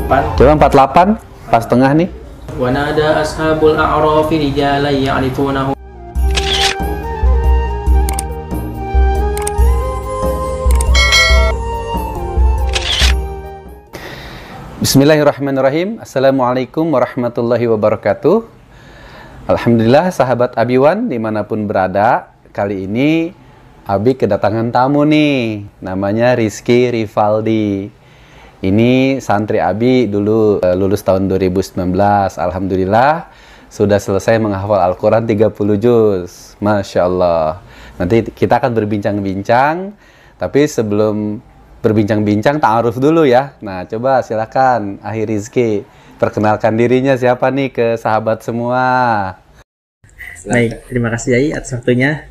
48. Coba 48 pas tengah nih. Wa nada ashabul a'rafi rijalan ya'rifunahum. Bismillahirrahmanirrahim. Assalamualaikum warahmatullahi wabarakatuh. Alhamdulillah sahabat Abiwan dimanapun berada. Kali ini Abi kedatangan tamu nih. Namanya Rizky Rivaldi. Ini santri Abi dulu lulus tahun 2019. Alhamdulillah sudah selesai menghafal Al-Quran 30 juz. Masya Allah. Nanti kita akan berbincang-bincang. Tapi sebelum berbincang-bincang, ta'aruf dulu ya. Nah, coba silakan Ahi Rizky perkenalkan dirinya siapa nih ke sahabat semua. Baik, terima kasih Yai atas waktunya.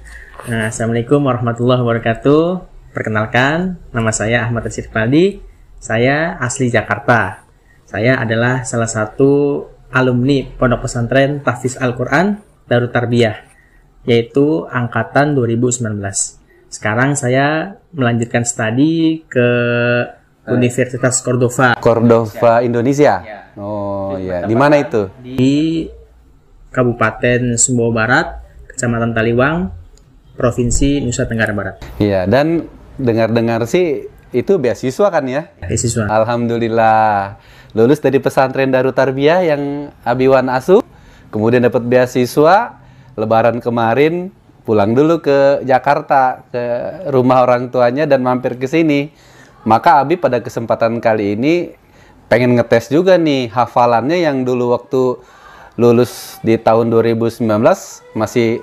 Assalamualaikum warahmatullahi wabarakatuh. Perkenalkan, nama saya Ahmad Rizky Rivaldi. Saya asli Jakarta. Saya adalah salah satu alumni Pondok Pesantren Tahfiz Al-Quran Darut Tarbiyah, yaitu angkatan 2019. Sekarang saya melanjutkan studi ke Universitas Cordova. Cordova, Indonesia? Ya. Oh iya, di mana itu? Di Kabupaten Sumbawa Barat, Kecamatan Taliwang, Provinsi Nusa Tenggara Barat. Iya, dan dengar-dengar sih itu beasiswa kan ya? Beasiswa. Alhamdulillah. Lulus dari pesantren Darut Tarbiyah yang Abiwan asuh, kemudian dapat beasiswa. Lebaran kemarin pulang dulu ke Jakarta, ke rumah orang tuanya dan mampir ke sini. Maka Abi pada kesempatan kali ini pengen ngetes juga nih hafalannya yang dulu waktu lulus di tahun 2019 masih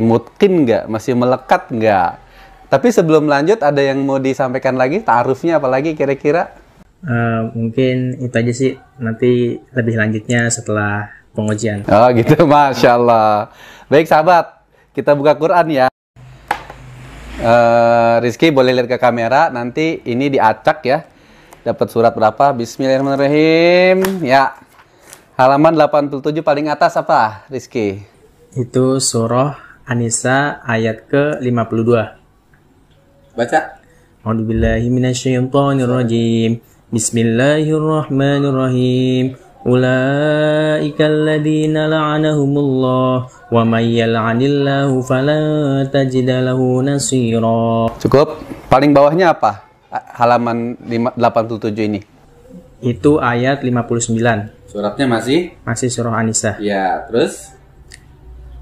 mungkin nggak, masih melekat nggak. Tapi sebelum lanjut ada yang mau disampaikan lagi, ta'arufnya apalagi kira-kira? Mungkin itu aja sih, nanti lebih lanjutnya setelah pengujian. Oh gitu, Masya Allah. Baik sahabat, kita buka Quran ya. Rizky boleh lihat ke kamera, nanti ini diacak ya. Dapat surat berapa? Bismillahirrahmanirrahim. Ya. Halaman 87 paling atas apa, Rizky? Itu surah An-Nisa ayat ke-52. Baca. A'udzubillahi minasyaitonirrajim. Bismillahirrahmanirrahim. Ulaika alladzina la'anahumullah wa may yal'anillahu falan tajida lahu nasira. Cukup. Paling bawahnya apa? Halaman 87 ini. Itu ayat 59. Suratnya masih surah An-Nisa. Ya, terus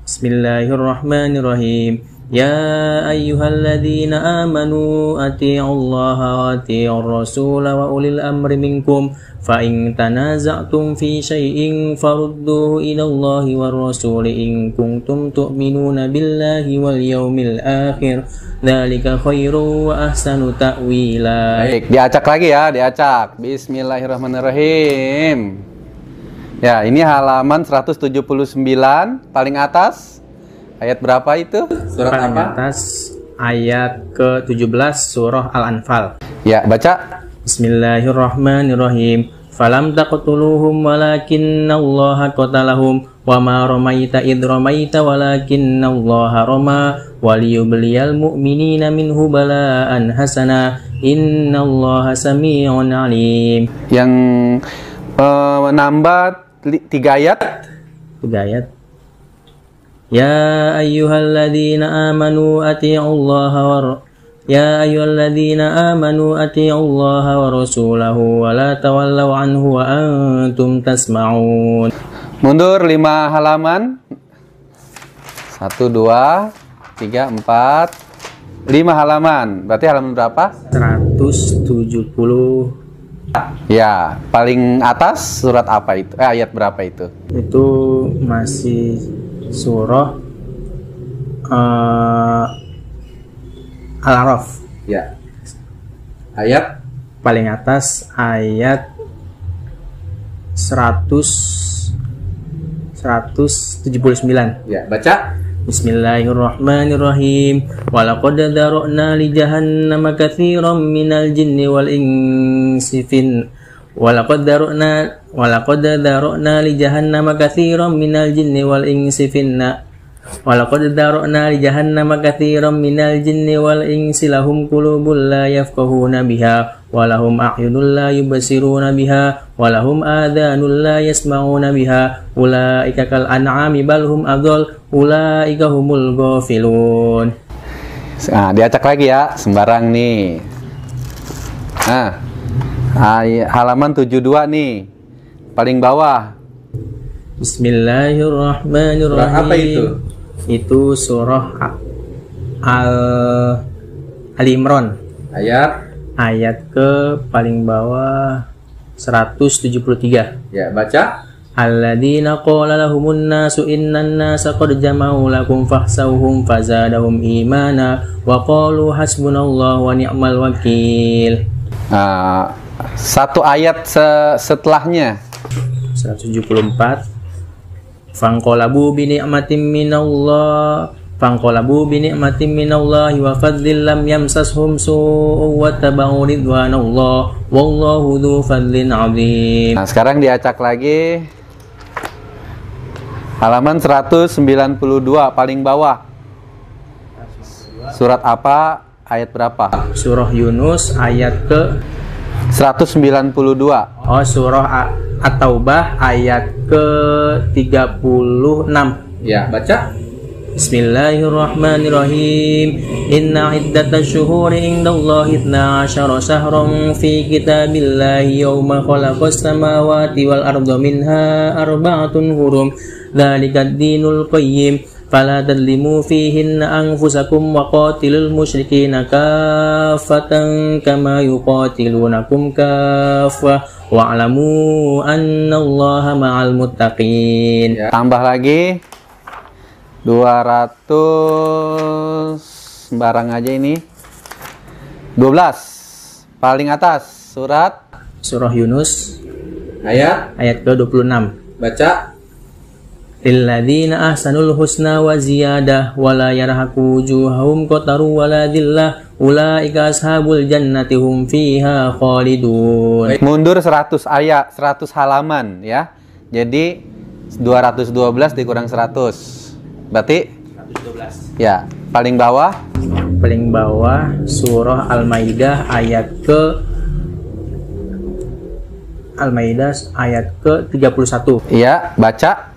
Bismillahirrahmanirrahim. Ya ayyuhalladzina amanu ati'ullaha wa ati'ur rasula wa ulil amri minkum fa in tanaza'tum fi syai'in farudduhu ila Allahi war rasuli in kuntum tu'minuna billahi wal yawmil akhir dzalika khairu wa ahsanu ta'wila. Baik, diacak lagi ya, diacak. Bismillahirrahmanirrahim. Ya, ini halaman 179 paling atas. Ayat berapa itu? Surat paling apa? Atas ayat ke-17 surah Al-Anfal. Ya, baca. Bismillahirrahmanirrahim. Falam taqtuluhum walakinnallaha qatalahum wa ma ramaita id ramaita walakinnallaha rama waliyubliyal mu'minina minhu bala'an hasana innallaha sami'un alim. Yang menambah 3 ayat. 3 ayat. Ya ayyuhalladzina amanu ati'ullaha wa rasulahu wa la tawallaw anhu wa antum tasma'un. Mundur 5 halaman. 1 2 3 4 5 halaman. Berarti halaman berapa? 170. Ya, paling atas surat apa itu? Ayat berapa itu? Itu masih surah Al-A'raf. Ya. Ayat paling atas ayat 179. Ya, baca. Bismillahirrahmanirrahim. Walaqad dzara'na li jahannama katsiran minal jinni wal insi Walaqad dzara'na li jahannama katsiran minal jinni wal insi Walaqad dzara'na li jahannama katsiran minal jinni wal insi lahum qulubun la yafqahuna biha walahum a'yunul la yubsiruna biha walahum adhanul la yasma'una biha ulaika kal an'ami bal hum adall ulaika humul ghafilun. Nah, diacak lagi ya, sembarang nih. Nah, halaman 72 nih, paling bawah. Bismillahirrahmanirrahim. Surah apa itu? Itu surah Ali Imran. Ayat ke paling bawah 173. Ya, baca. Alladzina qala lahumun nasu innan nasa qad jama'u lakum fahsawhum fazadahum imana wa qalu hasbunallahu wa ni'mal wakil. Satu ayat setelahnya 174. Fanqalabu bi ni'matin minallahi wa fadlin lam yamsashum su'un wa tabahu ridwanallah wallahu dzu fadlin 'adzim. Nah, sekarang diacak lagi. Halaman 192 paling bawah. Surat apa? Ayat berapa? Surah Yunus ayat ke 192. Oh, surah At-Taubah ayat ke 36. Ya, baca. Bismillahirrahmanirrahim. Inna iddatash syuhuri indallahi 12 syahran fi kitabillahi yawma khalaqas samawati wal arda minha arba'atun hurum. Dzalikad dinul qayyim. Fala tadlimu fihinna anfusakum wa qatilul musyrikina kaffatan kama yuqatilunakum kaffah wa'lamu annallaha ma'al muttaqin. Ya. Tambah lagi 200, sembarang aja ini. 12 paling atas, surah Yunus ayat ke-26. baca. Lilladzina ahsanul husna wa ziyadah wa la yarhaqu wujuhahum qataru wa la dhillah ulaika ashabul jannati hum fiha khalidun. Mundur 100 ayat, 100 halaman ya. Jadi 212 dikurang 100. Berarti 112. Ya, paling bawah surah Al-Maidah ayat ke 31. Iya, baca.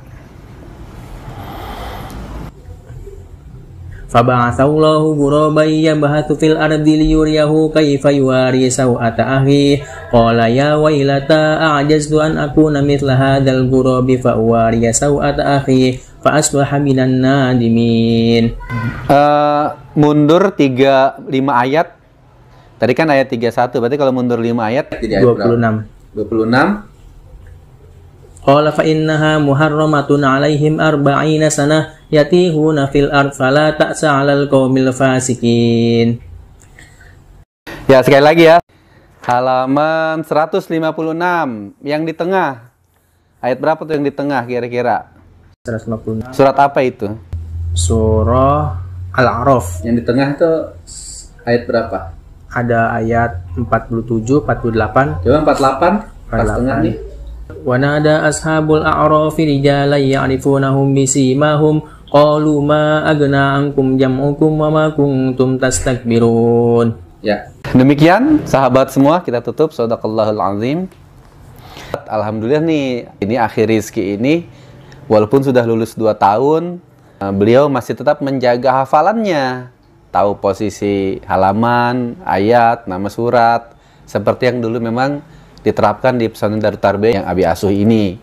Faba'atsallahu ghuraban yabhathu fil ardi liyuriyahu kaifa yuwari sawata akhi qala ya wailata a'jaztu an akuna mithla hadzal ghurabi fa uwariya sawata akhi fa asbaha minan nadimin. Mundur 5 ayat. Tadi kan ayat 31, berarti kalau mundur 5 ayat 26. Qala fa innaha muharramatun 'alaihim 40 sanah yatihuna fil ard fala ta'sa 'alal qaumil fasikin. Ya, sekali lagi ya. Halaman 156 yang di tengah. Ayat berapa tuh yang di tengah kira-kira? 156. Surat apa itu? Surah Al-A'raf. Yang di tengah itu ayat berapa? Ada ayat 47, 48. Coba 48 pas tengah nih. Wa nada ashabul a'rafi rijalan ya'rifunahum bisimahum qalu ma agna ankum jam'ukum wa ma kuntum tastakbirun. Ya. Demikian sahabat semua, kita tutup. Shadaqallahul azim. Alhamdulillah nih, ini akhir rizki ini walaupun sudah lulus 2 tahun, beliau masih tetap menjaga hafalannya. Tahu posisi halaman, ayat, nama surat, seperti yang dulu memang diterapkan di pesantren Darut Tarbiyah yang Abi asuh ini.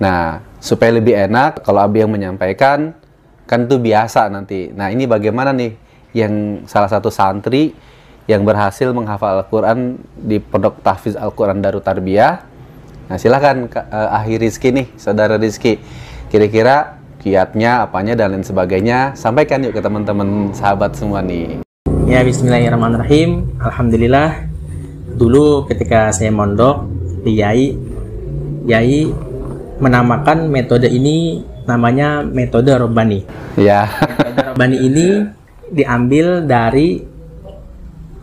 Nah, supaya lebih enak kalau Abi yang menyampaikan, kan itu biasa nanti. Nah, ini bagaimana nih yang salah satu santri yang berhasil menghafal Al-Quran di Pondok Tahfiz Al-Quran Darut Tarbiyah. Nah, silahkan Akhi Rizki nih, saudara Rizki. Kira-kira kiatnya, apanya, dan lain sebagainya. Sampaikan yuk ke teman-teman sahabat semua nih. Ya, bismillahirrahmanirrahim. Alhamdulillah. Dulu ketika saya mondok di Yai menamakan metode ini namanya metode Robbani. Ya. Metode Robbani ini diambil dari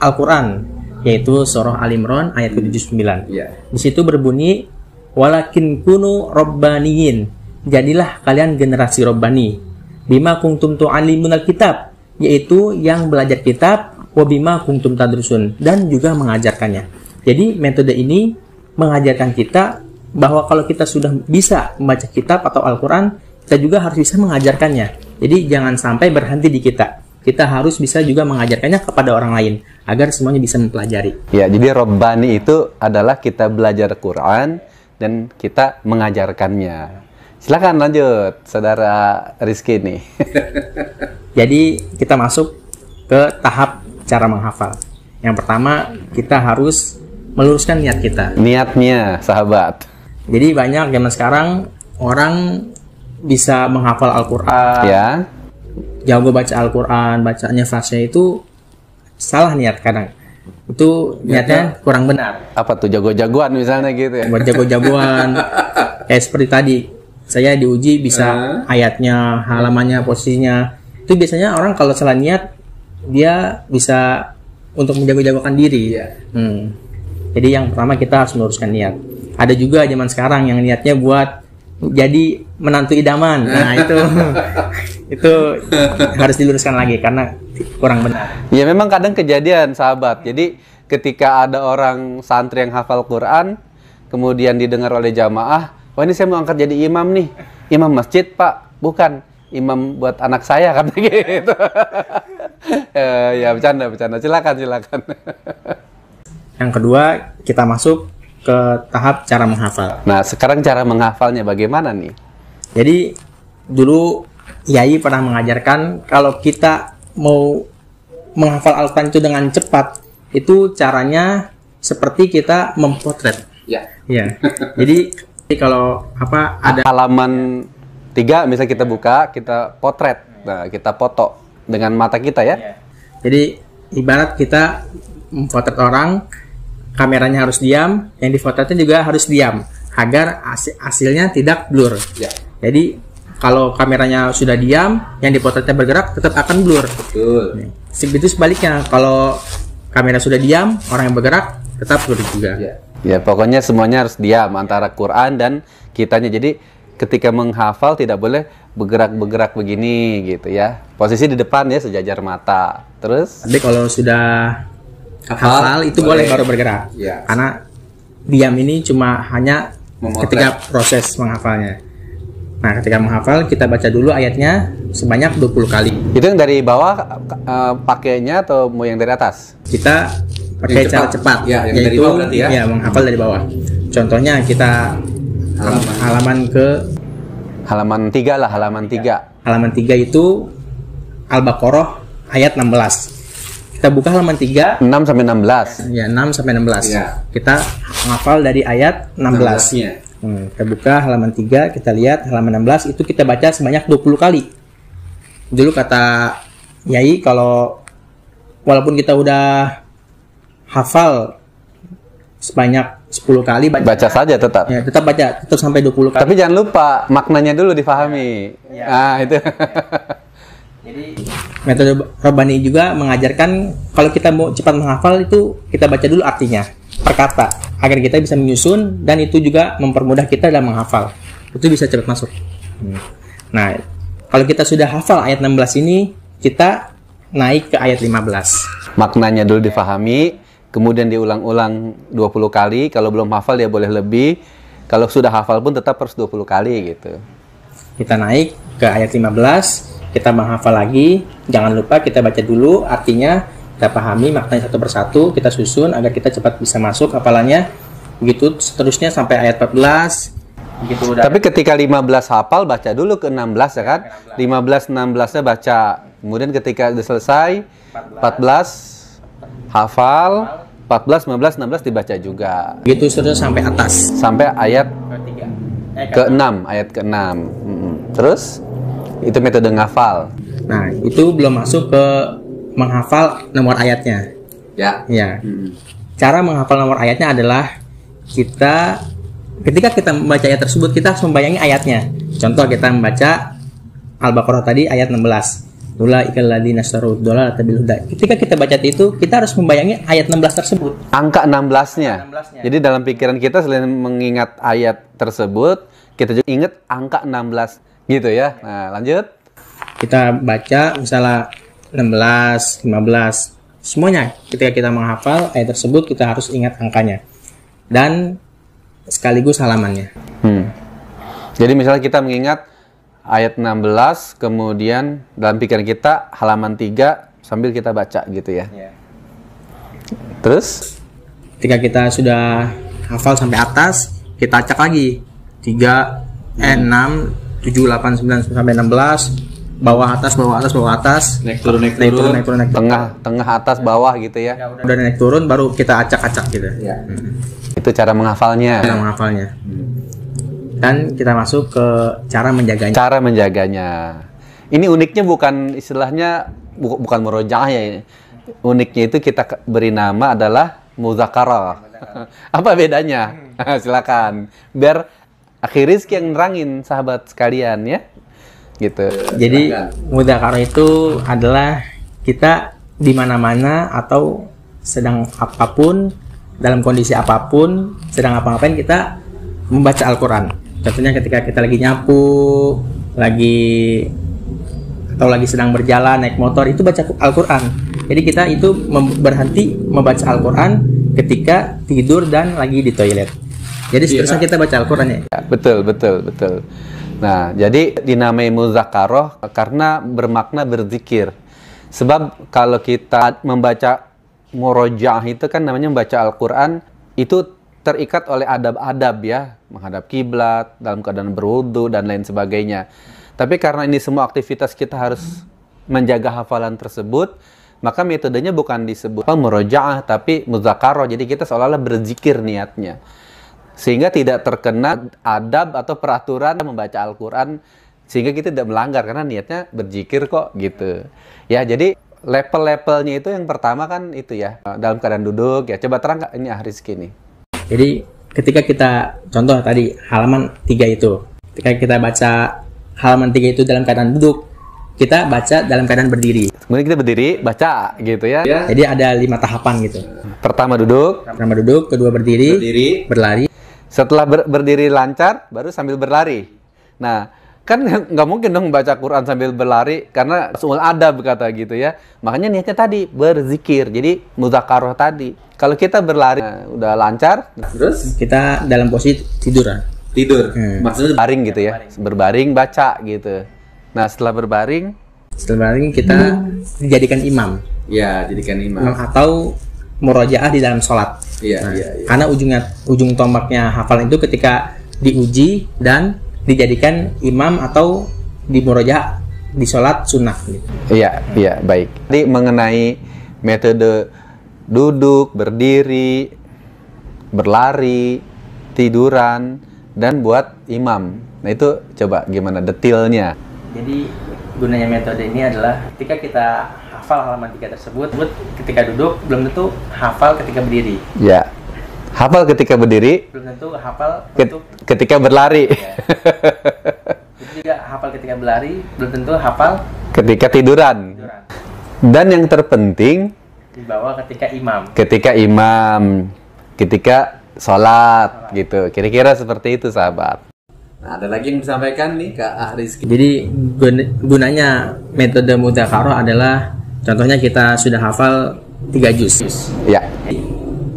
Al-Quran, yaitu surah Al-Imran ayat ke-79. Ya. Di situ berbunyi walakin kunu robbaniyin. Jadilah kalian generasi Robbani. Bima kuntum tu'allimunal kitab, yaitu yang belajar kitab, wa bima kuntum tadrusun, dan juga mengajarkannya. Jadi metode ini mengajarkan kita bahwa kalau kita sudah bisa membaca kitab atau Al-Quran, kita juga harus bisa mengajarkannya. Jadi jangan sampai berhenti di kita. Kita harus bisa juga mengajarkannya kepada orang lain agar semuanya bisa mempelajari. Ya, jadi Rabbani itu adalah kita belajar Quran dan kita mengajarkannya. Silakan lanjut, Saudara Rizky nih. Jadi kita masuk ke tahap cara menghafal. Yang pertama, kita harus meluruskan niat kita. Niatnya, sahabat. Jadi banyak zaman sekarang orang bisa menghafal Al-Quran, Ya. jago baca Al-Quran, bacanya fasnya itu salah niat kadang. Itu niatnya kurang benar. Apa tuh, jago-jagoan misalnya gitu ya? Buat jago-jagoan. Kayak seperti tadi, saya diuji bisa ayatnya, halamannya, posisinya. Itu biasanya orang kalau salah niat, dia bisa untuk menjago-jagokan diri. Jadi yang pertama kita harus meluruskan niat. Ada juga zaman sekarang yang niatnya buat jadi menantu idaman. Nah itu harus diluruskan lagi karena kurang benar. Ya memang kadang kejadian, sahabat. Jadi ketika ada orang santri yang hafal Quran, kemudian didengar oleh jamaah, "Oh, ini saya mau angkat jadi imam nih. Imam masjid, Pak." "Bukan, imam buat anak saya," kan gitu. Ya bercanda. Silakan. Yang kedua, kita masuk ke tahap cara menghafal. Nah, sekarang cara menghafalnya bagaimana nih? Jadi dulu Yai pernah mengajarkan kalau kita mau menghafal Al-Quran itu dengan cepat, itu caranya seperti kita mempotret. Ya. Jadi kalau ada halaman 3 misalnya kita buka, kita potret. Nah, kita foto dengan mata kita ya. Jadi ibarat kita memotret orang, kameranya harus diam, yang difotretnya juga harus diam agar hasilnya tidak blur. Jadi kalau kameranya sudah diam, yang dipotretnya bergerak tetap akan blur. Betul. Begitu sebaliknya, kalau kamera sudah diam, orang yang bergerak tetap blur juga. Ya, pokoknya semuanya harus diam antara Quran dan kitanya. Jadi ketika menghafal tidak boleh bergerak-bergerak begini gitu ya. Posisi di depan ya, sejajar mata. Terus? Tapi kalau sudah hafal itu boleh baru bergerak. Karena diam ini cuma hanya ketika proses menghafalnya. Nah, ketika menghafal kita baca dulu ayatnya sebanyak 20 kali. Itu yang dari bawah pakainya atau mau yang dari atas? Kita pakai cara cepat, yang dari bawah berarti ya? Ya, menghafal dari bawah. Contohnya kita halaman 3 lah, halaman 3. Halaman 3 itu Al-Baqarah ayat 16. Kita buka halaman 3 6 sampai 16. Ya, 6 sampai 16. Kita menghafal dari ayat 16. Kita buka halaman 3, kita lihat halaman 16 itu kita baca sebanyak 20 kali. Dulu kata Yai, kalau walaupun kita udah hafal sebanyak 10 kali baca saja tetap. Ya, tetap baca, tetap sampai 20 kali. Tapi jangan lupa maknanya dulu difahami. Itu. Jadi metode Rabbani juga mengajarkan kalau kita mau cepat menghafal itu kita baca dulu artinya per kata agar kita bisa menyusun, dan itu juga mempermudah kita dalam menghafal. Itu bisa cepat masuk. Nah, kalau kita sudah hafal ayat 16 ini, kita naik ke ayat 15. Maknanya dulu difahami, kemudian diulang-ulang 20 kali. Kalau belum hafal dia boleh lebih. Kalau sudah hafal pun tetap harus 20 kali gitu. Kita naik ke ayat 15. Kita menghafal lagi, jangan lupa kita baca dulu artinya, kita pahami maknanya satu persatu, kita susun agar kita cepat bisa masuk hafalannya. Begitu seterusnya sampai ayat 14. Begitu udah. Tapi ketika 15 hafal, baca dulu ke 16 ya kan? 15 16-nya baca. Kemudian ketika udah selesai 14 hafal, 14 15 16 dibaca juga. Begitu seterusnya sampai atas. Sampai ayat ke-6, ayat ke-6. Terus itu metode ngafal. Nah, itu belum masuk ke menghafal nomor ayatnya. Ya. Cara menghafal nomor ayatnya adalah ketika kita membaca ayat tersebut, kita harus membayangi ayatnya. Contoh, kita membaca Al-Baqarah tadi ayat 16. Ulaikal ladzina istarud dhalalata bil huda. Ketika kita baca itu, kita harus membayangi ayat 16 tersebut. Angka 16-nya. Jadi dalam pikiran kita selain mengingat ayat tersebut, kita juga ingat angka 16 gitu ya. Nah, lanjut. Kita baca misalnya 16, 15. semuanya. Ketika kita menghafal ayat tersebut, kita harus ingat angkanya dan sekaligus halamannya. Jadi misalnya kita mengingat ayat 16, kemudian dalam pikiran kita halaman 3 sambil kita baca gitu ya. Terus ketika kita sudah hafal sampai atas, kita acak lagi 3, 6, 7, 8, 9 sampai 16, bawah atas, naik turun, tengah atas bawah gitu ya. Udah naik turun baru kita acak-acak gitu. Itu cara menghafalnya. Dan kita masuk ke cara menjaganya. Ini uniknya bukan istilahnya bukan murojaah ya. Uniknya itu kita beri nama adalah muzakarah. Apa bedanya? Silakan. Biar Akhi Rizky yang nerangin sahabat sekalian ya. Gitu. Jadi muzakarah itu adalah kita di mana-mana atau sedang apapun, dalam kondisi apapun, sedang apa-apain kita membaca Al-Quran. Contohnya ketika kita lagi nyapu, lagi sedang berjalan, naik motor, itu baca Al-Quran. Jadi kita itu berhenti membaca Al-Quran ketika tidur dan lagi di toilet. Jadi seterusnya kita baca Al-Quran ya. Betul. Nah, jadi dinamai muzakarah karena bermakna berzikir. Sebab kalau kita membaca murojaah itu kan namanya membaca Al-Quran, itu terikat oleh adab-adab ya, menghadap kiblat, dalam keadaan berwudu dan lain sebagainya. Tapi karena ini semua aktivitas kita harus menjaga hafalan tersebut, maka metodenya bukan disebut murojaah tapi muzakarah. Jadi kita seolah-olah berzikir niatnya. Sehingga tidak terkena adab atau peraturan membaca Al-Quran, sehingga kita tidak melanggar karena niatnya berzikir kok gitu. Ya, jadi level-levelnya itu yang pertama kan itu ya, dalam keadaan duduk ya. Coba terang ini Rizky nih. Jadi ketika kita contoh tadi halaman 3 itu, ketika kita baca halaman 3 itu dalam keadaan duduk, kita baca dalam keadaan berdiri. Kemudian kita berdiri, baca gitu ya. Jadi ada 5 tahapan gitu. Pertama duduk, kedua berdiri, berlari. Setelah berdiri lancar, baru sambil berlari. Nah, kan nggak mungkin dong baca Quran sambil berlari, karena soal adab kata gitu ya. Makanya niatnya tadi, berzikir. Jadi, muzakarah tadi. Kalau kita berlari, udah lancar, terus kita dalam posisi tidur. Maksudnya berbaring gitu ya. Berbaring, baca gitu. Nah, setelah berbaring kita dijadikan imam. Ya, jadikan imam. Atau murojaah di dalam sholat. Karena ujung tombaknya hafalan itu ketika diuji dan dijadikan imam atau di murojaah di sholat sunnah. Gitu. Iya, baik. Jadi mengenai metode duduk, berdiri, berlari, tiduran, dan buat imam. Nah itu coba gimana detailnya? Jadi gunanya metode ini adalah ketika kita hafal halaman 3 tersebut, ketika duduk belum tentu hafal ketika berdiri. Ya, hafal ketika berdiri. Belum tentu hafal ketika berlari. Ya. Itu juga hafal ketika berlari, belum tentu hafal ketika tiduran. Dan yang terpenting dibawa ketika imam. Ketika sholat gitu. Kira-kira seperti itu sahabat. Nah, ada lagi yang disampaikan nih Kak Rizky. Jadi gunanya metode muzakarah adalah contohnya kita sudah hafal 3 juz. Ya.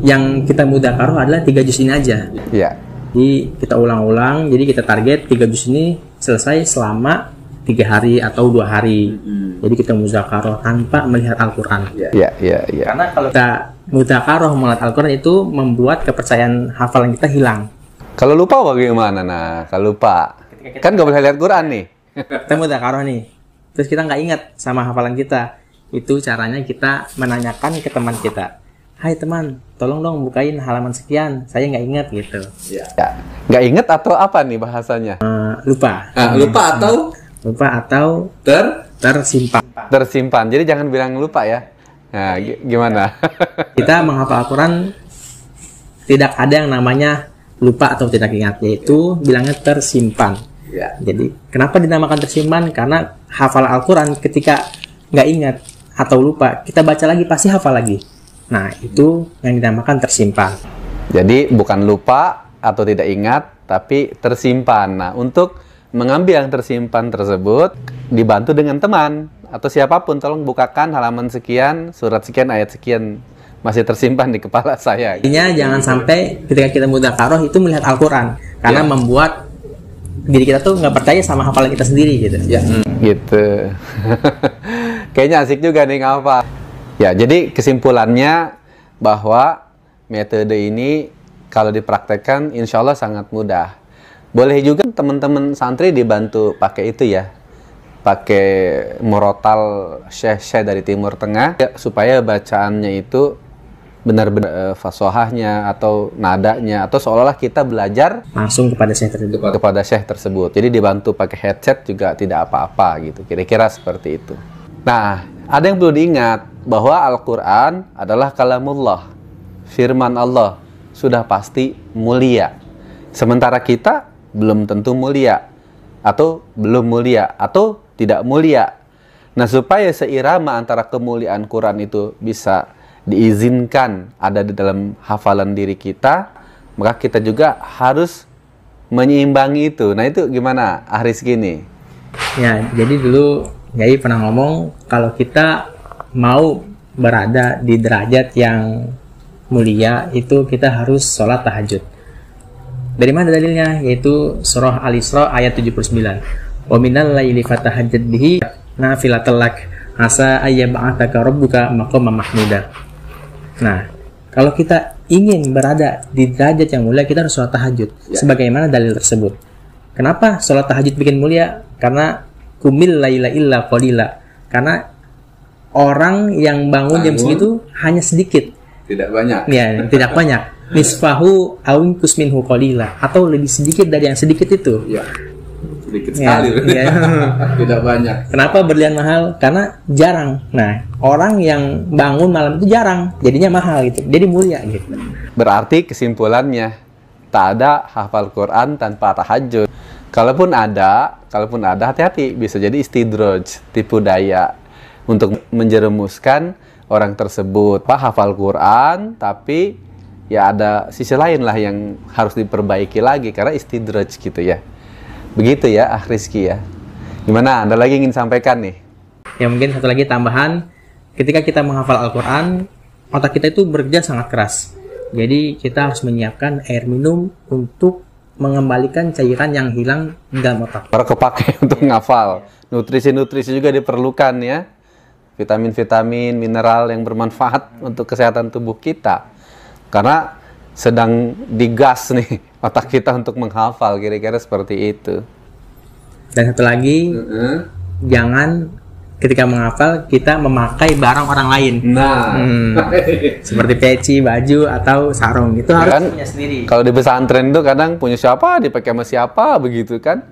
Yang kita muzakarah adalah 3 juz ini aja. Ya. Jadi kita ulang-ulang, jadi kita target 3 juz ini selesai selama 3 hari atau 2 hari. Jadi kita muzakarah tanpa melihat Al-Quran. Iya. Karena kalau kita muzakarah melihat Al-Quran itu membuat kepercayaan hafalan kita hilang. Kalau lupa bagaimana? Nah, kalau lupa kan nggak boleh lihat Quran nih. Kita muzakarah nih, terus kita nggak ingat sama hafalan kita. Itu caranya kita menanyakan ke teman kita. Hai teman, tolong dong bukain halaman sekian. Saya nggak ingat gitu. Ya. Nggak ingat atau apa nih bahasanya? Lupa. Lupa atau tersimpan. Jadi jangan bilang lupa ya. Nah, gimana? Kita menghafal Al-Quran tidak ada yang namanya lupa atau tidak ingat, yaitu bilangnya tersimpan. Ya. Jadi kenapa dinamakan tersimpan? Karena hafal Al-Quran ketika nggak ingat atau lupa, kita baca lagi pasti hafal lagi. Nah itu yang dinamakan tersimpan. Jadi bukan lupa atau tidak ingat, tapi tersimpan. Nah untuk mengambil yang tersimpan tersebut dibantu dengan teman atau siapapun tolong bukakan halaman sekian, surat sekian, ayat sekian, masih tersimpan di kepala saya. Intinya jangan sampai ketika kita mudzakarah itu melihat Al-Quran, karena membuat diri kita tuh nggak percaya sama hafalan kita sendiri gitu. Ya, gitu. Kayaknya asik juga nih ngapa. Ya, jadi kesimpulannya bahwa metode ini kalau dipraktekkan insya Allah sangat mudah. Boleh juga teman-teman santri dibantu pakai itu ya, pakai murotal syekh-syekh dari Timur Tengah ya, supaya bacaannya itu benar-benar fasohahnya atau nadanya, atau seolah-olah kita belajar langsung kepada syekh tersebut. Jadi dibantu pakai headset juga tidak apa-apa gitu, kira-kira seperti itu. Nah, ada yang perlu diingat bahwa Al-Quran adalah kalamullah, firman Allah, sudah pasti mulia. Sementara kita belum tentu mulia, atau belum mulia, atau tidak mulia. Nah, supaya seirama antara kemuliaan Quran itu bisa diizinkan ada di dalam hafalan diri kita, maka kita juga harus menyeimbangi itu. Nah, itu gimana, Rizky nih? Ya, jadi dulu Yai pernah ngomong kalau kita mau berada di derajat yang mulia, itu kita harus sholat tahajud. Dari mana dalilnya? Yaitu surah Al-Isra ayat 79. Wa minal laili fatahajjad bihi nafilatan lak asa ayyab'atsaka rabbuka maqaman mahmuda. Nah, kalau kita ingin berada di derajat yang mulia, kita harus sholat tahajud. Ya. Sebagaimana dalil tersebut. Kenapa sholat tahajud bikin mulia? Karena kumil laila illa qalila. Karena orang yang bangun jam segitu hanya sedikit. Tidak banyak. Ya, tidak banyak. Nisfahu awin kusminhu qalila, atau lebih sedikit dari yang sedikit itu. Ya, sedikit sekali. Ya. Tidak banyak. Kenapa berlian mahal? Karena jarang. Nah, orang yang bangun malam itu jarang, jadinya mahal gitu. Jadi mulia gitu. Berarti kesimpulannya, tak ada hafal Quran tanpa tahajud. Kalaupun ada hati-hati, bisa jadi istidraj, tipu daya untuk menjerumuskan orang tersebut. Hafal Quran, tapi ya ada sisi lain lah yang harus diperbaiki lagi karena istidraj gitu ya. Begitu ya, Rizky ya. Gimana? Anda lagi ingin sampaikan nih? Ya, mungkin satu lagi tambahan, ketika kita menghafal Al-Quran, otak kita itu bekerja sangat keras. Jadi kita harus menyiapkan air minum untuk mengembalikan cairan yang hilang di dalam otak. Para kepake untuk ngafal. Nutrisi-nutrisi juga diperlukan ya. Vitamin-vitamin, mineral yang bermanfaat untuk kesehatan tubuh kita. Karena sedang digas nih otak kita untuk menghafal, kira-kira seperti itu. Dan satu lagi, jangan ketika menghafal kita memakai barang orang lain. Nah, seperti peci, baju, atau sarung. Itu harus kan, punya sendiri. Kalau di pesantren itu kadang punya siapa, dipakai sama siapa, begitu kan.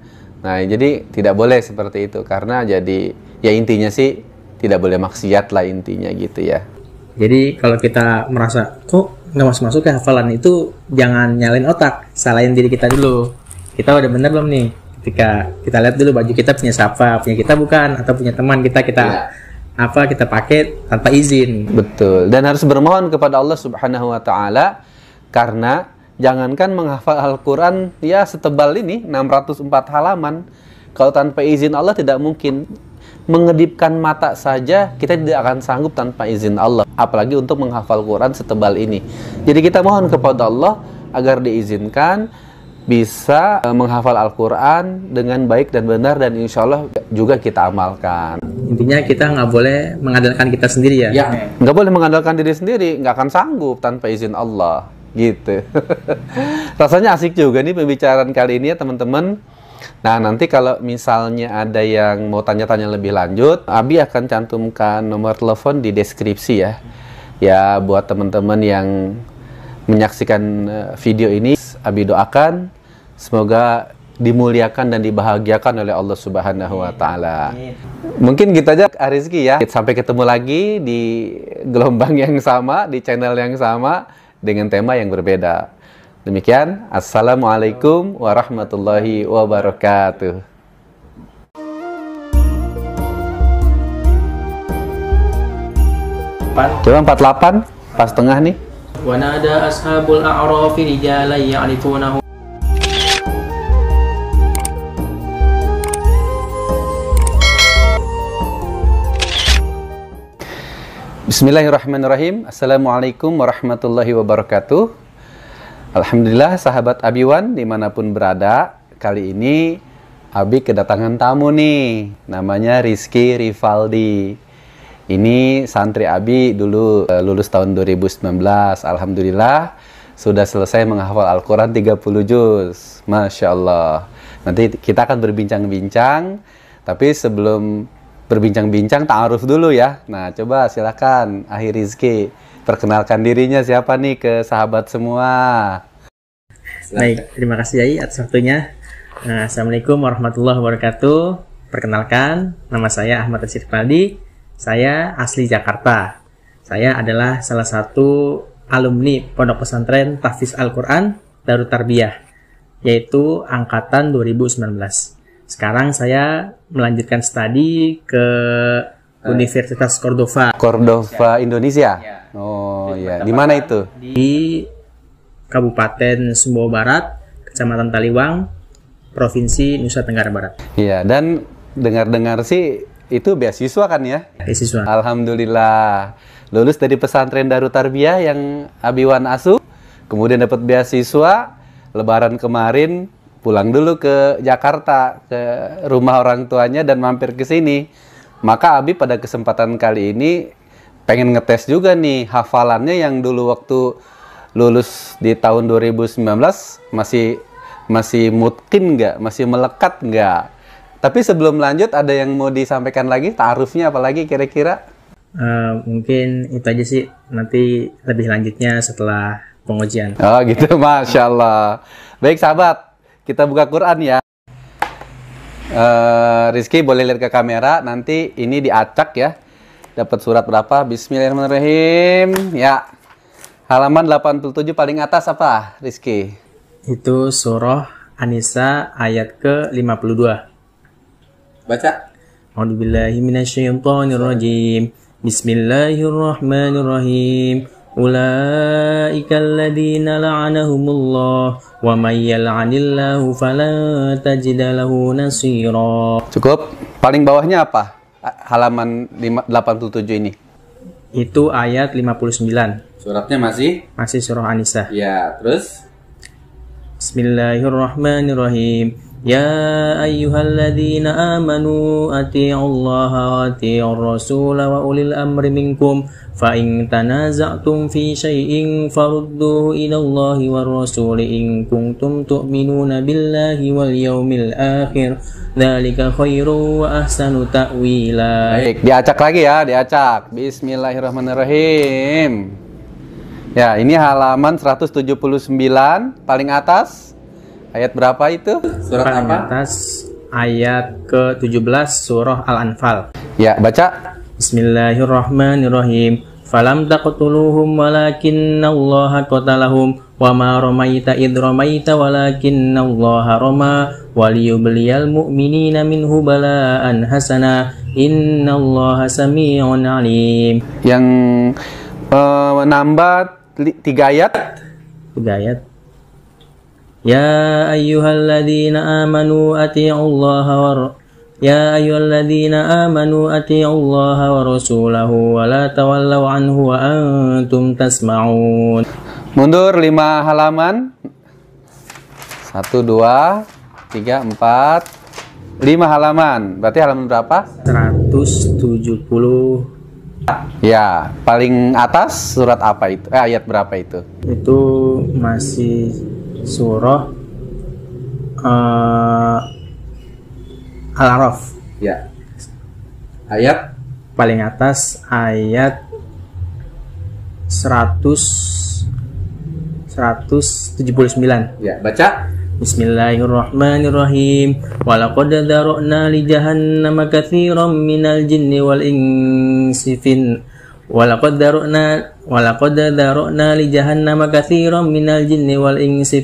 Nah, jadi tidak boleh seperti itu. Karena jadi, ya intinya sih tidak boleh maksiat lah intinya gitu ya. Jadi kalau kita merasa kok nggak masuk-masuk ke hafalan itu, jangan nyalain otak, salahin diri kita dulu. Kita udah bener belum nih? Ketika kita lihat dulu baju kita punya siapa, punya kita bukan, atau punya teman kita kita pakai tanpa izin. Betul. Dan harus bermohon kepada Allah Subhanahu Wa Taala, karena jangankan menghafal Al-Quran ya setebal ini 604 halaman, kalau tanpa izin Allah tidak mungkin. Mengedipkan mata saja kita tidak akan sanggup tanpa izin Allah, apalagi untuk menghafal Quran setebal ini. Jadi kita mohon kepada Allah agar diizinkan bisa menghafal Al-Quran dengan baik dan benar, dan insya Allah juga kita amalkan. Intinya kita nggak boleh mengandalkan kita sendiri ya. Nggak boleh mengandalkan diri sendiri, nggak akan sanggup tanpa izin Allah gitu. Rasanya asik juga nih pembicaraan kali ini ya teman-teman. Nah, nanti kalau misalnya ada yang mau tanya-tanya lebih lanjut, Abi akan cantumkan nomor telepon di deskripsi ya. Ya, buat teman-teman yang menyaksikan video ini, Abi doakan semoga dimuliakan dan dibahagiakan oleh Allah Subhanahu Wa Taala. Mungkin gitu aja, Rizky ya. Sampai ketemu lagi di gelombang yang sama, di channel yang sama, dengan tema yang berbeda. Demikian, Assalamualaikum warahmatullahi wabarakatuh. Coba 48, pas tengah nih. Wa nada ashabul a'rafi rijalan ya'rifunahum Bismillahirrahmanirrahim. Assalamualaikum warahmatullahi wabarakatuh. Alhamdulillah sahabat Abiwan dimanapun berada. Kali ini Abi kedatangan tamu nih. Namanya Rizky Rivaldi. Ini santri Abi dulu lulus tahun 2019. Alhamdulillah sudah selesai menghafal Al-Quran 30 juz. Masya Allah. Nanti kita akan berbincang-bincang. Tapi sebelum berbincang-bincang, ta'aruf dulu ya. Nah, coba silakan Ahi Rizky perkenalkan dirinya siapa nih ke sahabat semua. Baik, terima kasih Yai atas waktunya. Assalamualaikum warahmatullahi wabarakatuh. Perkenalkan, nama saya Ahmad Rivaldi. Saya asli Jakarta. Saya adalah salah satu alumni Pondok Pesantren Tahfiz Al-Quran Darut Tarbiyah, yaitu angkatan 2019. Sekarang saya melanjutkan studi ke Universitas Cordova. Cordova, Indonesia? Ya. Oh iya, di mana itu? Di Kabupaten Sumbawa Barat, Kecamatan Taliwang, Provinsi Nusa Tenggara Barat. Iya, dan dengar-dengar sih itu beasiswa kan ya? Beasiswa. Alhamdulillah. Lulus dari pesantren Darut Tarbiyah yang Abiwan asuh, kemudian dapat beasiswa, Lebaran kemarin pulang dulu ke Jakarta, ke rumah orang tuanya dan mampir ke sini. Maka Abi pada kesempatan kali ini pengen ngetes juga nih hafalannya yang dulu waktu lulus di tahun 2019 masih mungkin nggak, masih melekat nggak. Tapi sebelum lanjut ada yang mau disampaikan lagi, ta'arufnya apalagi kira-kira? Mungkin itu aja sih, nanti lebih lanjutnya setelah pengujian. Oh gitu, Masya Allah. Baik sahabat, kita buka Quran ya. Rizky boleh lihat ke kamera, nanti ini diacak ya. Dapat surat berapa? Bismillahirrahmanirrahim. Ya. Halaman 87 paling atas apa, Rizky? Itu surah An-Nisa ayat ke-52. Baca. A'udzubillahi minasyaitonirrajim. Bismillahirrahmanirrahim. Ulaika alladzina la'anahumullah wa may yal'anillahu falan tajida lahu nasira. Cukup. Paling bawahnya apa? Halaman 87 ini. Itu ayat 59. Suratnya masih surah An-Nisa. Ya, terus Bismillahirrahmanirrahim. Ya ayyuhalladzina amanu ati'ullaha wa ati'ur rasula wa ulil amri minkum fa in tanaza'tum fi syai'in farudduhu ila Allahi war rasuli in kuntum tu'minuna billahi wal yawmil akhir dzalika khairu wa ahsanu ta'wila. Baik, diacak lagi ya, diacak. Bismillahirrahmanirrahim. Ya, ini halaman 179 paling atas. Ayat berapa itu? Surat paling apa? Atas ayat ke-17 surah Al-Anfal. Ya, baca. Bismillahirrahmanirrahim. Falam taqtuluhum walakinnallaha qatalahum wa ma ramaita id ramaita walakinnallaha rama waliyubliyal mu'minina minhu bala'an hasana innallaha sami'un alim. Yang menambah 3 ayat. 3 ayat. Ya ayyuhalladzina amanu ati'ullaha wa rasulahu wa la tawallaw anhu wa antum tasma'un. Mundur 5 halaman. 1 2 3 4 5 halaman. Berarti halaman berapa? 170. Ya, paling atas surat apa itu? Ayat berapa itu? Itu masih surah Al-A'raf. Ya. Ayat paling atas ayat 179. Ya, baca. Bismillahirrahmanirrahim. Walaqad dzara'na li jahannama katsiran minal jinni wal insi Walaqad dzara'na li jahannama katsiran minal jinni wal insi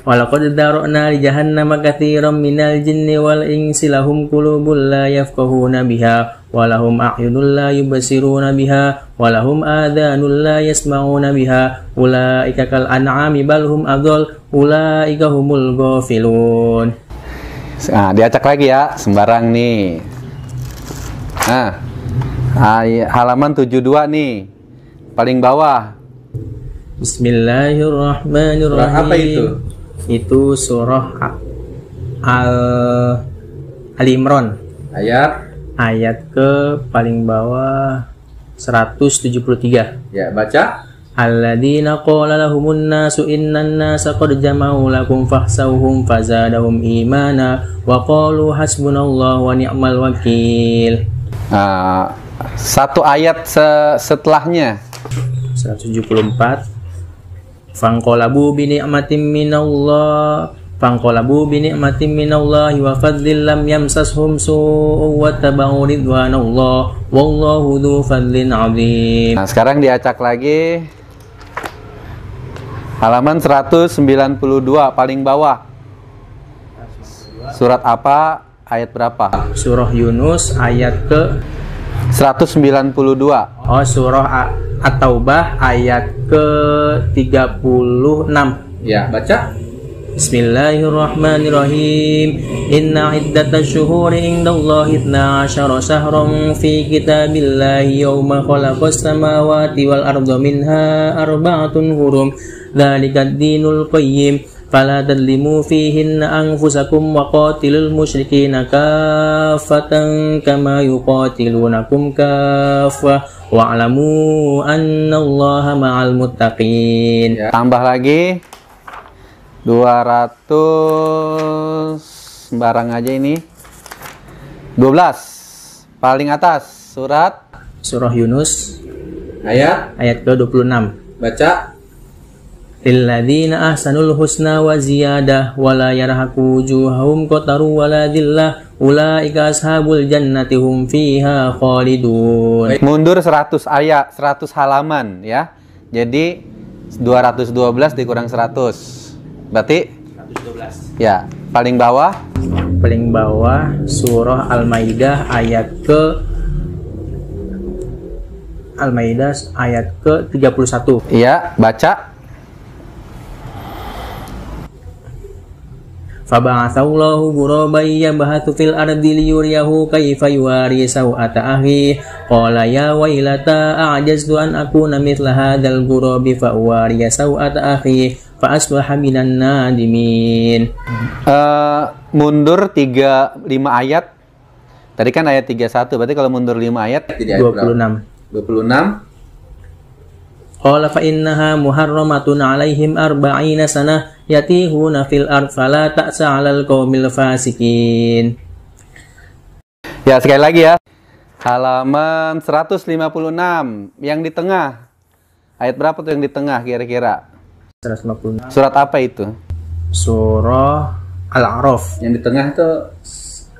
Walaqad dzara'na li jahannama katsiran minal jinni wal insi lahum qulubun la yafqahuna biha wa lahum a'yunun la yubsiruna biha wa lahum adhanun la yasma'una biha ulaika kal an'ami bal hum adall ulaika humul ghafilun. Nah, diacak lagi ya, sembarang nih. Nah, Halaman 72 nih. Paling bawah. Bismillahirrahmanirrahim. Surah apa itu? Itu surah Ali Imran. Ayat ke paling bawah 173. Ya, baca. Alladzina qala lahumun nasu innan nasa qad jama'u lakum fahsawhum fazadahum imana wa qalu hasbunallahu wa ni'mal wakil. Satu ayat setelahnya. 174. Fanqalabu bi ni'matin minallah wa fadlin lam yamsashum su'un wa tabahu ridwanallah wallahu dzu fadlin 'adzim. Nah, sekarang diacak lagi. Halaman 192 paling bawah. Surat apa? Ayat berapa? Surah Yunus ayat ke 192. Oh, surah At-Taubah ayat ke 36. Ya, baca. Bismillahirrahmanirrahim. Inna iddatash syuhuri indallahi 12 syahran fi kitabillahi yawma khalaqas samawati wal arda minha arba'atun hurum. Dzalikad dinul qayyim. Fala tadlimu fihinna anfusakum wa qatilul musyrikina kaffatan kama yuqatilunakum kaffah wa'lamu annallaha ma'al muttaqin. Tambah lagi 200 sembarang aja ini. 12 paling atas surah Yunus ayat ke 26. baca. Lilladzina ahsanul husna wa ziyadah wa la yarhaqu wujuhahum qataru wa la dhillah ulaika ashabul jannati hum fiha khalidun. Mundur 100 ayat, 100 halaman ya. Jadi 212 dikurang 100. Berarti 112. Ya, paling bawah surah Al-Maidah ayat ke 31. Iya, baca. Faba'atsallahu ghuraban yabhathu fil ardi liyuriyahu kaifa yuwari sawata akhi qala ya wailata a'jaztu an akuna mithla hadzal ghurabi fa uwariya sawata akhi fa asbaha minan nadimin. Mundur 5 ayat. Tadi kan ayat 31, berarti kalau mundur 5 ayat 26. Qala fa innaha muharramatun 'alaihim 40 sanah yatihuna fil ard fala ta'sa 'alal qaumil fasikin. Ya, sekali lagi ya. Halaman 156 yang di tengah. Ayat berapa tuh yang di tengah kira-kira? 156. Surat apa itu? Surah Al-A'raf. Yang di tengah itu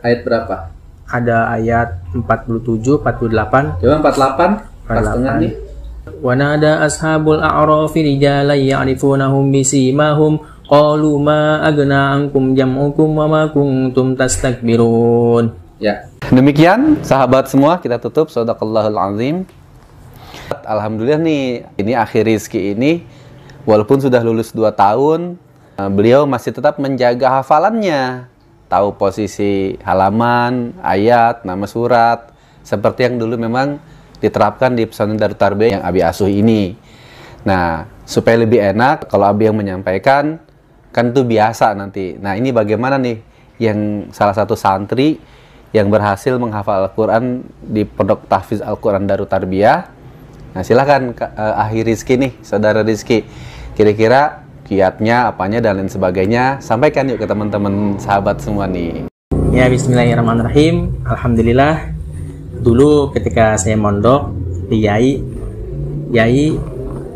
ayat berapa? Ada ayat 47, 48. Coba 48 pas tengah nih. Wa nada ashabul a'rafi rijalan ya'rifunahum bisimahum qalu ma agna ankum jam'ukum wa ma kuntum tastakbirun. Ya. Demikian sahabat semua, kita tutup. Shadaqallahul azim. Alhamdulillah nih, ini akhir rizki ini walaupun sudah lulus 2 tahun, beliau masih tetap menjaga hafalannya. Tahu posisi halaman, ayat, nama surat, seperti yang dulu memang diterapkan di pesantren Darut Tarbiyah yang Abi asuh ini. Nah, supaya lebih enak kalau Abi yang menyampaikan, kan itu biasa nanti. Nah, ini bagaimana nih yang salah satu santri yang berhasil menghafal Al-Quran di Pondok Tahfiz Al-Quran Darut Tarbiyah. Nah, silahkan Akhi Rizki nih, saudara Rizki. Kira-kira kiatnya, apanya, dan lain sebagainya. Sampaikan yuk ke teman-teman sahabat semua nih. Ya, bismillahirrahmanirrahim. Alhamdulillah. Dulu ketika saya mondok di Yai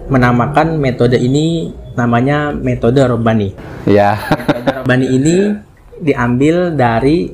menamakan metode ini namanya metode Robbani. Ya. Metode Robbani ini diambil dari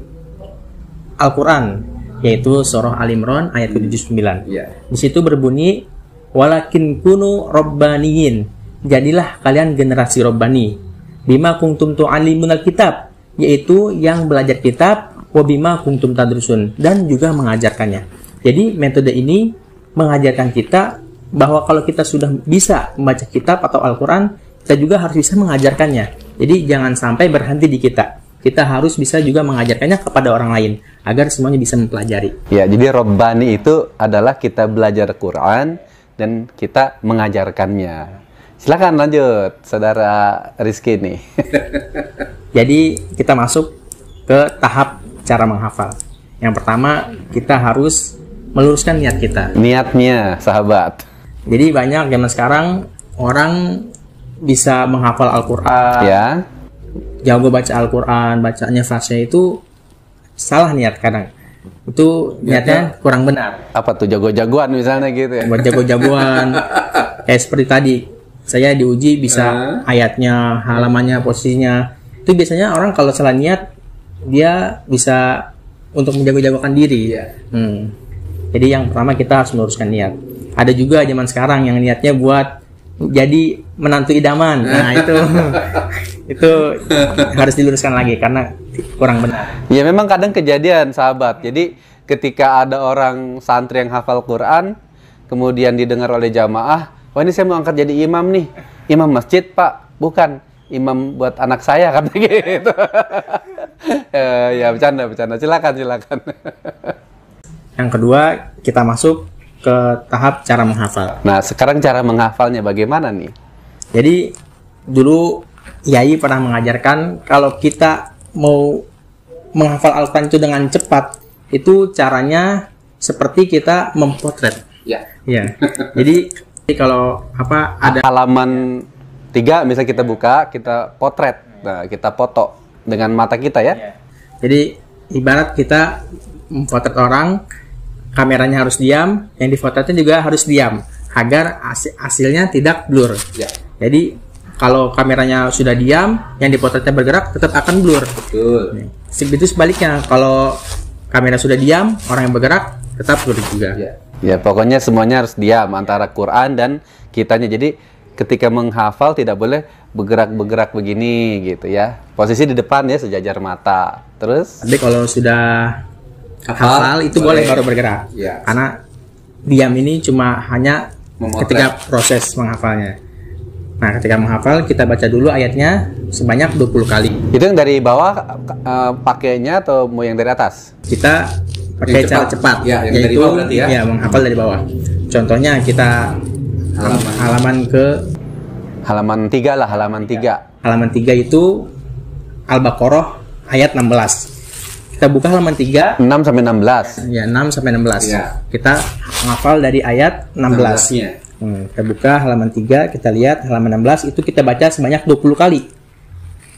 Al-Quran, yaitu surah Al Imran ayat ke-79. Ya. Di situ berbunyi walakin kunu robbaniyin. Jadilah kalian generasi Robbani. Bima kuntum tu'allimunal kitab, yaitu yang belajar kitab, wabima kuntum tadrusun, dan juga mengajarkannya. Jadi metode ini mengajarkan kita bahwa kalau kita sudah bisa membaca kitab atau Al-Quran, kita juga harus bisa mengajarkannya. Jadi jangan sampai berhenti di kita. kita harus bisa juga mengajarkannya kepada orang lain agar semuanya bisa mempelajari. Ya, jadi Rabbani itu adalah kita belajar Quran dan kita mengajarkannya. Silakan lanjut, Saudara Rizky nih. Jadi kita masuk ke tahap cara menghafal. Yang pertama, kita harus meluruskan niat kita. Niatnya, sahabat. Jadi banyak zaman sekarang orang bisa menghafal Al-Quran, Ya. jago baca Al-Quran, bacanya fasih itu salah niat kadang. Itu niatnya kurang benar. Apa tuh, jago-jagoan misalnya gitu ya? Buat jago-jagoan. Kayak seperti tadi, saya diuji bisa ayatnya, halamannya, posisinya. Itu biasanya orang kalau salah niat, dia bisa untuk menjago-jagokan diri. Jadi yang pertama kita harus meluruskan niat. Ada juga zaman sekarang yang niatnya buat jadi menantu idaman. Nah itu harus diluruskan lagi karena kurang benar. Ya memang kadang kejadian, sahabat. Jadi ketika ada orang santri yang hafal Quran, kemudian didengar oleh jamaah, "Oh, ini saya mau angkat jadi imam nih. Imam masjid, Pak. Bukan. Imam buat anak saya," kata gitu. Ya bercanda. Silakan. Yang kedua, kita masuk ke tahap cara menghafal. Nah, sekarang cara menghafalnya bagaimana nih? Jadi dulu Yai pernah mengajarkan kalau kita mau menghafal Al-Quran itu dengan cepat, itu caranya seperti kita mempotret. Ya. Jadi kalau ada halaman 3 misalnya kita buka, kita potret. Nah, kita foto dengan mata kita ya. Jadi ibarat kita memotret orang, kameranya harus diam, yang difototnya juga harus diam agar hasilnya tidak blur. Jadi kalau kameranya sudah diam, yang dipotretnya bergerak tetap akan blur. Betul. Begitu sebaliknya, kalau kamera sudah diam, orang yang bergerak tetap blur juga. Ya, pokoknya semuanya harus diam antara Quran dan kitanya. Jadi ketika menghafal tidak boleh bergerak-bergerak begini gitu ya. Posisi di depan ya, sejajar mata. Terus? Tapi kalau sudah hafal itu boleh baru bergerak. Karena diam ini cuma hanya ketika proses menghafalnya. Nah, ketika menghafal kita baca dulu ayatnya sebanyak 20 kali. Itu yang dari bawah pakainya atau mau yang dari atas? Kita pakai cara cepat. Yang yaitu dari bawah berarti ya? Ya, menghafal dari bawah. Contohnya kita halaman 3 lah, halaman 3. Halaman 3 itu Al-Baqarah ayat 16. Kita buka halaman 3 6 sampai 16. Ya, 6 sampai 16. Kita menghafal dari ayat 16. Kita buka halaman 3, kita lihat halaman 16 itu kita baca sebanyak 20 kali.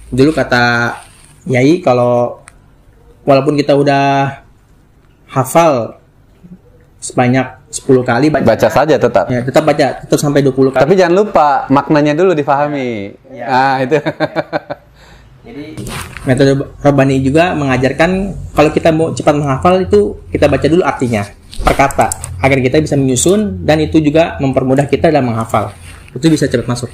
Dulu kata Yai, kalau walaupun kita udah hafal sebanyak 10 kali baca saja tetap. Ya, tetap baca, tetap sampai 20 kali. Tapi jangan lupa maknanya dulu difahami. Itu. Jadi metode Rabbani juga mengajarkan kalau kita mau cepat menghafal itu kita baca dulu artinya per kata agar kita bisa menyusun, dan itu juga mempermudah kita dalam menghafal. Itu bisa cepat masuk.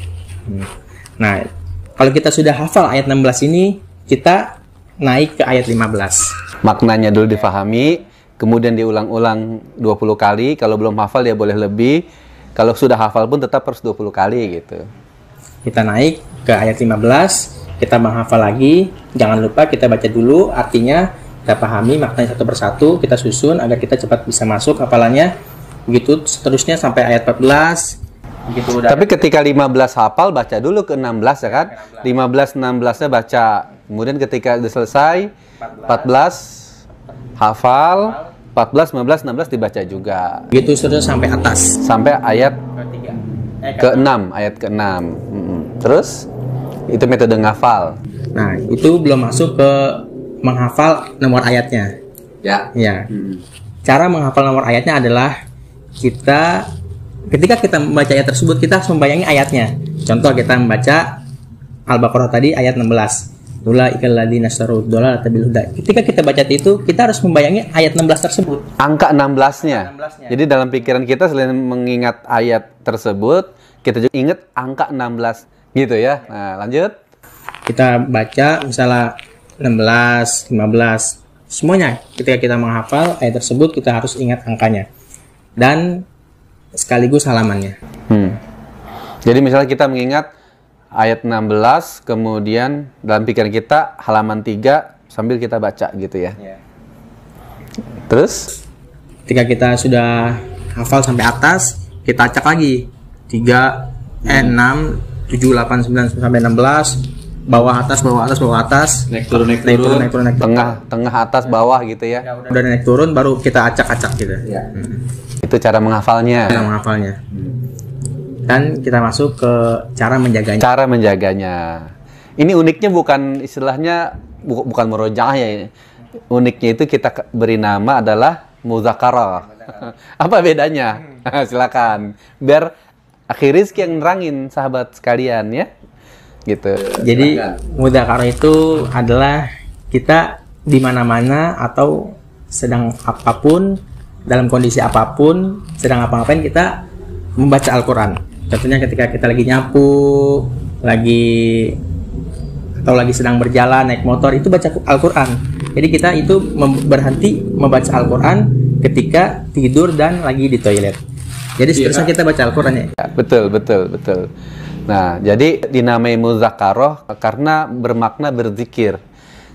Nah, kalau kita sudah hafal ayat 16 ini, kita naik ke ayat 15. Maknanya dulu difahami, kemudian diulang-ulang 20 kali. Kalau belum hafal dia boleh lebih. Kalau sudah hafal pun tetap harus 20 kali gitu. Kita naik ke ayat 15. Kita menghafal lagi, jangan lupa kita baca dulu artinya, kita pahami maknanya satu persatu, kita susun agar kita cepat bisa masuk hafalannya. Begitu seterusnya sampai ayat 14. Begitu udah. Tapi ketika 15 hafal, baca dulu ke 16 ya kan? 15-16-nya baca. Kemudian ketika udah selesai, 14 hafal, 14, 15, 16 dibaca juga. Begitu seterusnya sampai atas. Sampai ayat ke-6, ayat ke-6. Terus? Itu metode ngafal. Nah, itu belum masuk ke menghafal nomor ayatnya. Ya. Cara menghafal nomor ayatnya adalah ketika kita membaca ayat tersebut, kita harus membayangi ayatnya. Contoh, kita membaca Al-Baqarah tadi ayat 16. Ulaikal ladzina istarud dhalalata bil huda. Ketika kita baca itu, kita harus membayangi ayat 16 tersebut. Angka 16-nya. Jadi dalam pikiran kita selain mengingat ayat tersebut, kita juga ingat angka 16 gitu ya. Nah, lanjut. Kita baca misalnya 16, 15, semuanya. Ketika kita menghafal ayat tersebut, kita harus ingat angkanya dan sekaligus halamannya. Jadi misalnya kita mengingat ayat 16, kemudian dalam pikiran kita halaman 3 sambil kita baca gitu ya. Terus Ketika kita sudah hafal sampai atas, kita acak lagi 3, 6, 7, 8, 9 sampai 16, bawah atas, naik turun, tengah atas bawah gitu ya. Udah naik turun baru kita acak-acak gitu. Itu cara menghafalnya. Cara menghafalnya. Dan kita masuk ke cara menjaganya. Cara menjaganya. Ini uniknya bukan istilahnya bukan murojaah ya. Uniknya itu kita beri nama adalah muzakarah. Apa bedanya? Silakan. Biar akhir rizki yang nerangin sahabat sekalian ya. Gitu. Jadi muzakarah itu adalah kita di mana-mana atau sedang apapun, dalam kondisi apapun, sedang apa-apain kita membaca Al-Quran. Contohnya ketika kita lagi nyapu, atau lagi sedang berjalan naik motor, itu baca Al-Quran. Jadi kita itu berhenti membaca Al-Quran ketika tidur dan lagi di toilet. Jadi seterusnya kita baca Al-Quran ya. Betul. Nah, jadi dinamai muzakarah karena bermakna berzikir.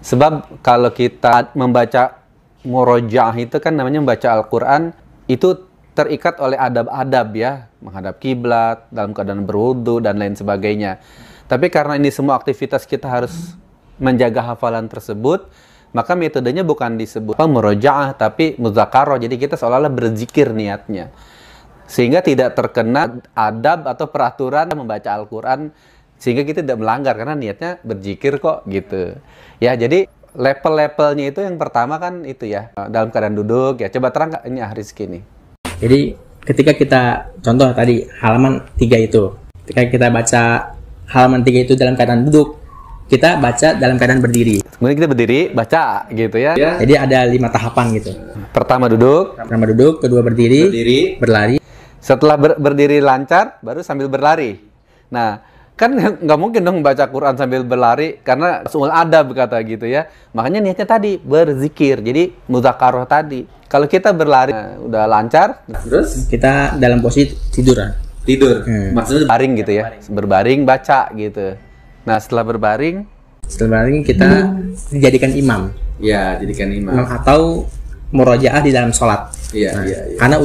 Sebab kalau kita membaca murojaah itu kan namanya membaca Al-Quran, itu terikat oleh adab-adab ya, menghadap kiblat, dalam keadaan berwudu dan lain sebagainya. Tapi karena ini semua aktivitas kita harus menjaga hafalan tersebut, maka metodenya bukan disebut murojaah tapi muzakarah. Jadi kita seolah-olah berzikir niatnya. Sehingga tidak terkena adab atau peraturan membaca Al-Quran, sehingga kita tidak melanggar karena niatnya berzikir kok gitu. Ya, jadi level-levelnya itu yang pertama kan itu ya, dalam keadaan duduk ya. Coba terang ini Rizky nih. Jadi ketika kita contoh tadi halaman 3 itu, ketika kita baca halaman 3 itu dalam keadaan duduk, kita baca dalam keadaan berdiri. Kemudian kita berdiri, baca gitu ya. Jadi ada 5 tahapan gitu. Pertama duduk, kedua berdiri, berlari. Setelah berdiri lancar, baru sambil berlari. Nah, kan nggak mungkin dong baca Quran sambil berlari, karena soal adab kata gitu ya. Makanya niatnya tadi, berzikir. Jadi, muzakarah tadi. Kalau kita berlari, udah lancar, terus kita dalam posisi tidur. Maksudnya berbaring gitu ya. Berbaring, baca gitu. Nah, setelah berbaring kita dijadikan imam. Ya, jadikan imam. Atau murojaah di dalam sholat. Karena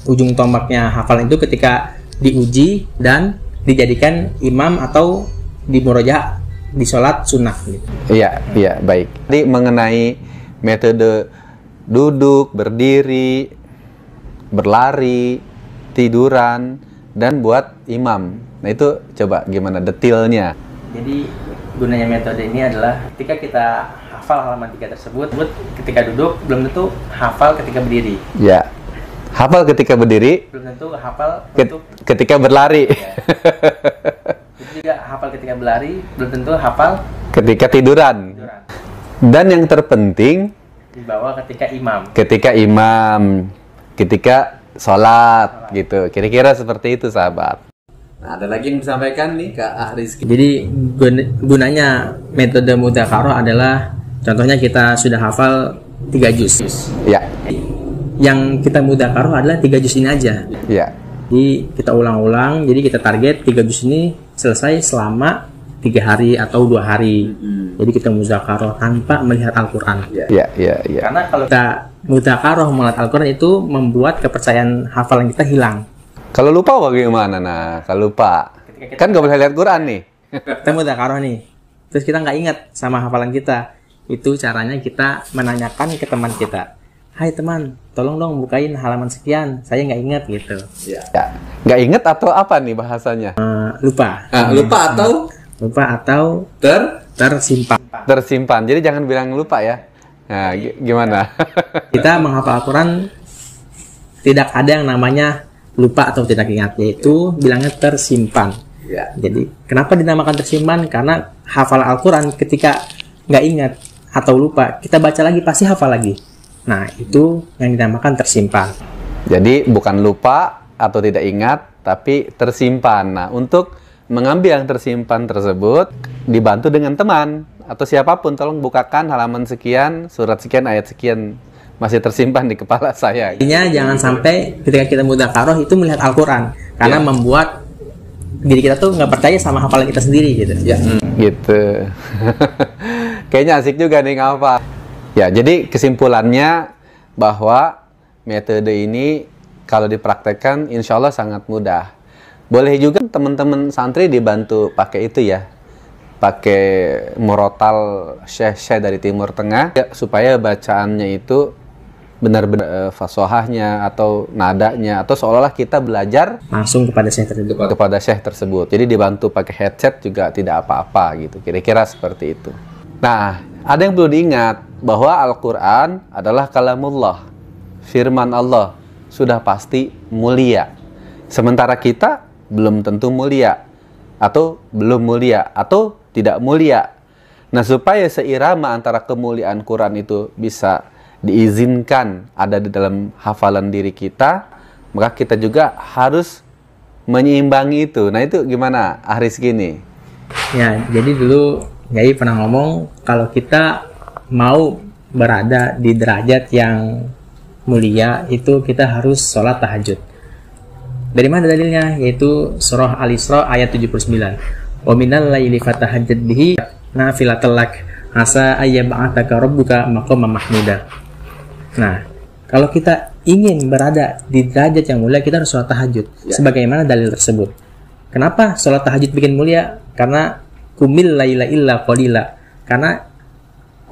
ujung tombaknya hafalan itu ketika diuji dan dijadikan imam atau di murojaah di sholat sunnah. Gitu. Iya, baik. Jadi mengenai metode duduk, berdiri, berlari, tiduran, dan buat imam. Nah itu coba gimana detailnya? Jadi gunanya metode ini adalah ketika kita hafal halaman 3 tersebut, ketika duduk belum tentu hafal ketika berdiri. Ya, hafal ketika berdiri. Belum tentu hafal ketika berlari. Ya. Itu juga hafal ketika berlari, belum tentu hafal ketika tiduran. Dan yang terpenting dibawa ketika imam. Ketika sholat gitu. Kira-kira seperti itu sahabat. Nah, ada lagi yang disampaikan nih Kak Rizky. Jadi gunanya metode muzakarah adalah contohnya kita sudah hafal 3 juz. Ya. Yang kita muzakarah adalah 3 juz ini aja. Ya. Jadi kita ulang-ulang, jadi kita target 3 juz ini selesai selama 3 hari atau 2 hari. Jadi kita muzakarah tanpa melihat Al-Quran. Iya. Karena kalau kita muzakarah melihat Al-Quran itu membuat kepercayaan hafalan kita hilang. Kalau lupa bagaimana? Nah, kalau lupa kan nggak boleh lihat Quran nih. Kita muzakarah nih, terus kita nggak ingat sama hafalan kita. Itu caranya kita menanyakan ke teman kita. Hai teman, tolong dong bukain halaman sekian. Saya nggak ingat gitu. Ya. Nggak ingat atau apa nih bahasanya? Lupa. Lupa atau tersimpan. Jadi jangan bilang lupa ya. Nah, gimana? Kita menghafal Al-Quran tidak ada yang namanya lupa atau tidak ingat, yaitu bilangnya tersimpan. Ya. Jadi kenapa dinamakan tersimpan? Karena hafal Al-Quran ketika nggak ingat atau lupa, kita baca lagi pasti hafal lagi. Nah itu yang dinamakan tersimpan. Jadi bukan lupa atau tidak ingat, tapi tersimpan. Nah untuk mengambil yang tersimpan tersebut dibantu dengan teman atau siapapun, tolong bukakan halaman sekian, surat sekian, ayat sekian. Masih tersimpan di kepala saya. Intinya jangan sampai ketika kita muzakarah itu melihat Al-Quran, karena membuat diri kita tuh nggak percaya sama hafalan kita sendiri gitu. Ya, gitu. Kayaknya asik juga nih ngapa. Ya, jadi kesimpulannya bahwa metode ini kalau dipraktekkan insya Allah sangat mudah. Boleh juga teman-teman santri dibantu pakai itu ya. Pakai murotal syekh-syekh dari Timur Tengah ya, supaya bacaannya itu benar-benar fasohahnya atau nadanya, atau seolah-olah kita belajar langsung kepada syekh tersebut. Jadi dibantu pakai headset juga tidak apa-apa gitu. Kira-kira seperti itu. Nah, ada yang perlu diingat bahwa Al-Quran adalah kalamullah, firman Allah, sudah pasti mulia. Sementara kita belum tentu mulia, atau belum mulia, atau tidak mulia. Nah, supaya seirama antara kemuliaan Quran itu bisa diizinkan ada di dalam hafalan diri kita, maka kita juga harus menyeimbangi itu. Nah, itu gimana Rizky nih? Ya, jadi dulu Yai pernah ngomong kalau kita mau berada di derajat yang mulia itu kita harus sholat tahajud. Dari mana dalilnya? Yaitu surah Al-Isra ayat 79. Wa minal laili fatahajjad bihi nafilatal lak asa ayyab'ataka rabbuka maqaman mahmuda. Nah, kalau kita ingin berada di derajat yang mulia, kita harus sholat tahajud. Ya. Sebagaimana dalil tersebut. Kenapa sholat tahajud bikin mulia? Karena kumil laila illa qalila. Karena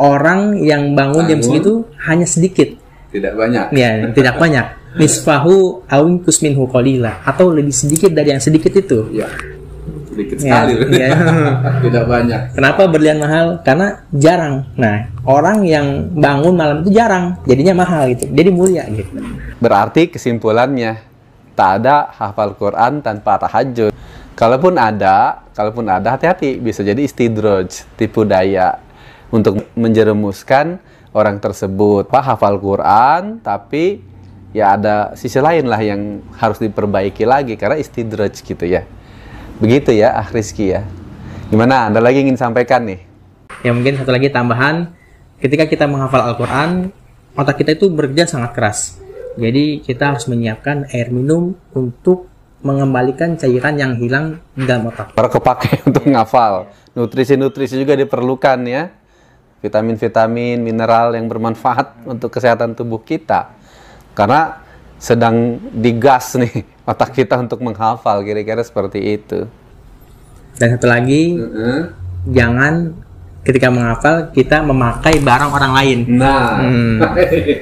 orang yang bangun jam segitu hanya sedikit. Tidak banyak. Ya, tidak banyak. Nisfahu awin kusminhu qalila. Atau lebih sedikit dari yang sedikit itu. Ya. Sedikit sekali. Ya. Tidak banyak. Kenapa berlian mahal? Karena jarang. Nah, orang yang bangun malam itu jarang, jadinya mahal gitu. Jadi mulia gitu. Berarti kesimpulannya tak ada hafal Quran tanpa tahajud. Kalaupun ada hati-hati, bisa jadi istidraj, tipu daya untuk menjerumuskan orang tersebut. Hafal Quran tapi ya ada sisi lain lah yang harus diperbaiki lagi karena istidraj gitu ya. Begitu ya, Rizky ya. Gimana? Anda lagi ingin sampaikan nih? Ya mungkin satu lagi tambahan, ketika kita menghafal Al-Quran, otak kita itu bekerja sangat keras. Jadi kita harus menyiapkan air minum untuk mengembalikan cairan yang hilang di dalam otak. Para kepake untuk menghafal. Nutrisi-nutrisi juga diperlukan ya. Vitamin-vitamin, mineral yang bermanfaat untuk kesehatan tubuh kita. Karena sedang digas nih otak kita untuk menghafal, kira-kira seperti itu. Dan satu lagi, jangan ketika menghafal kita memakai barang orang lain. Nah,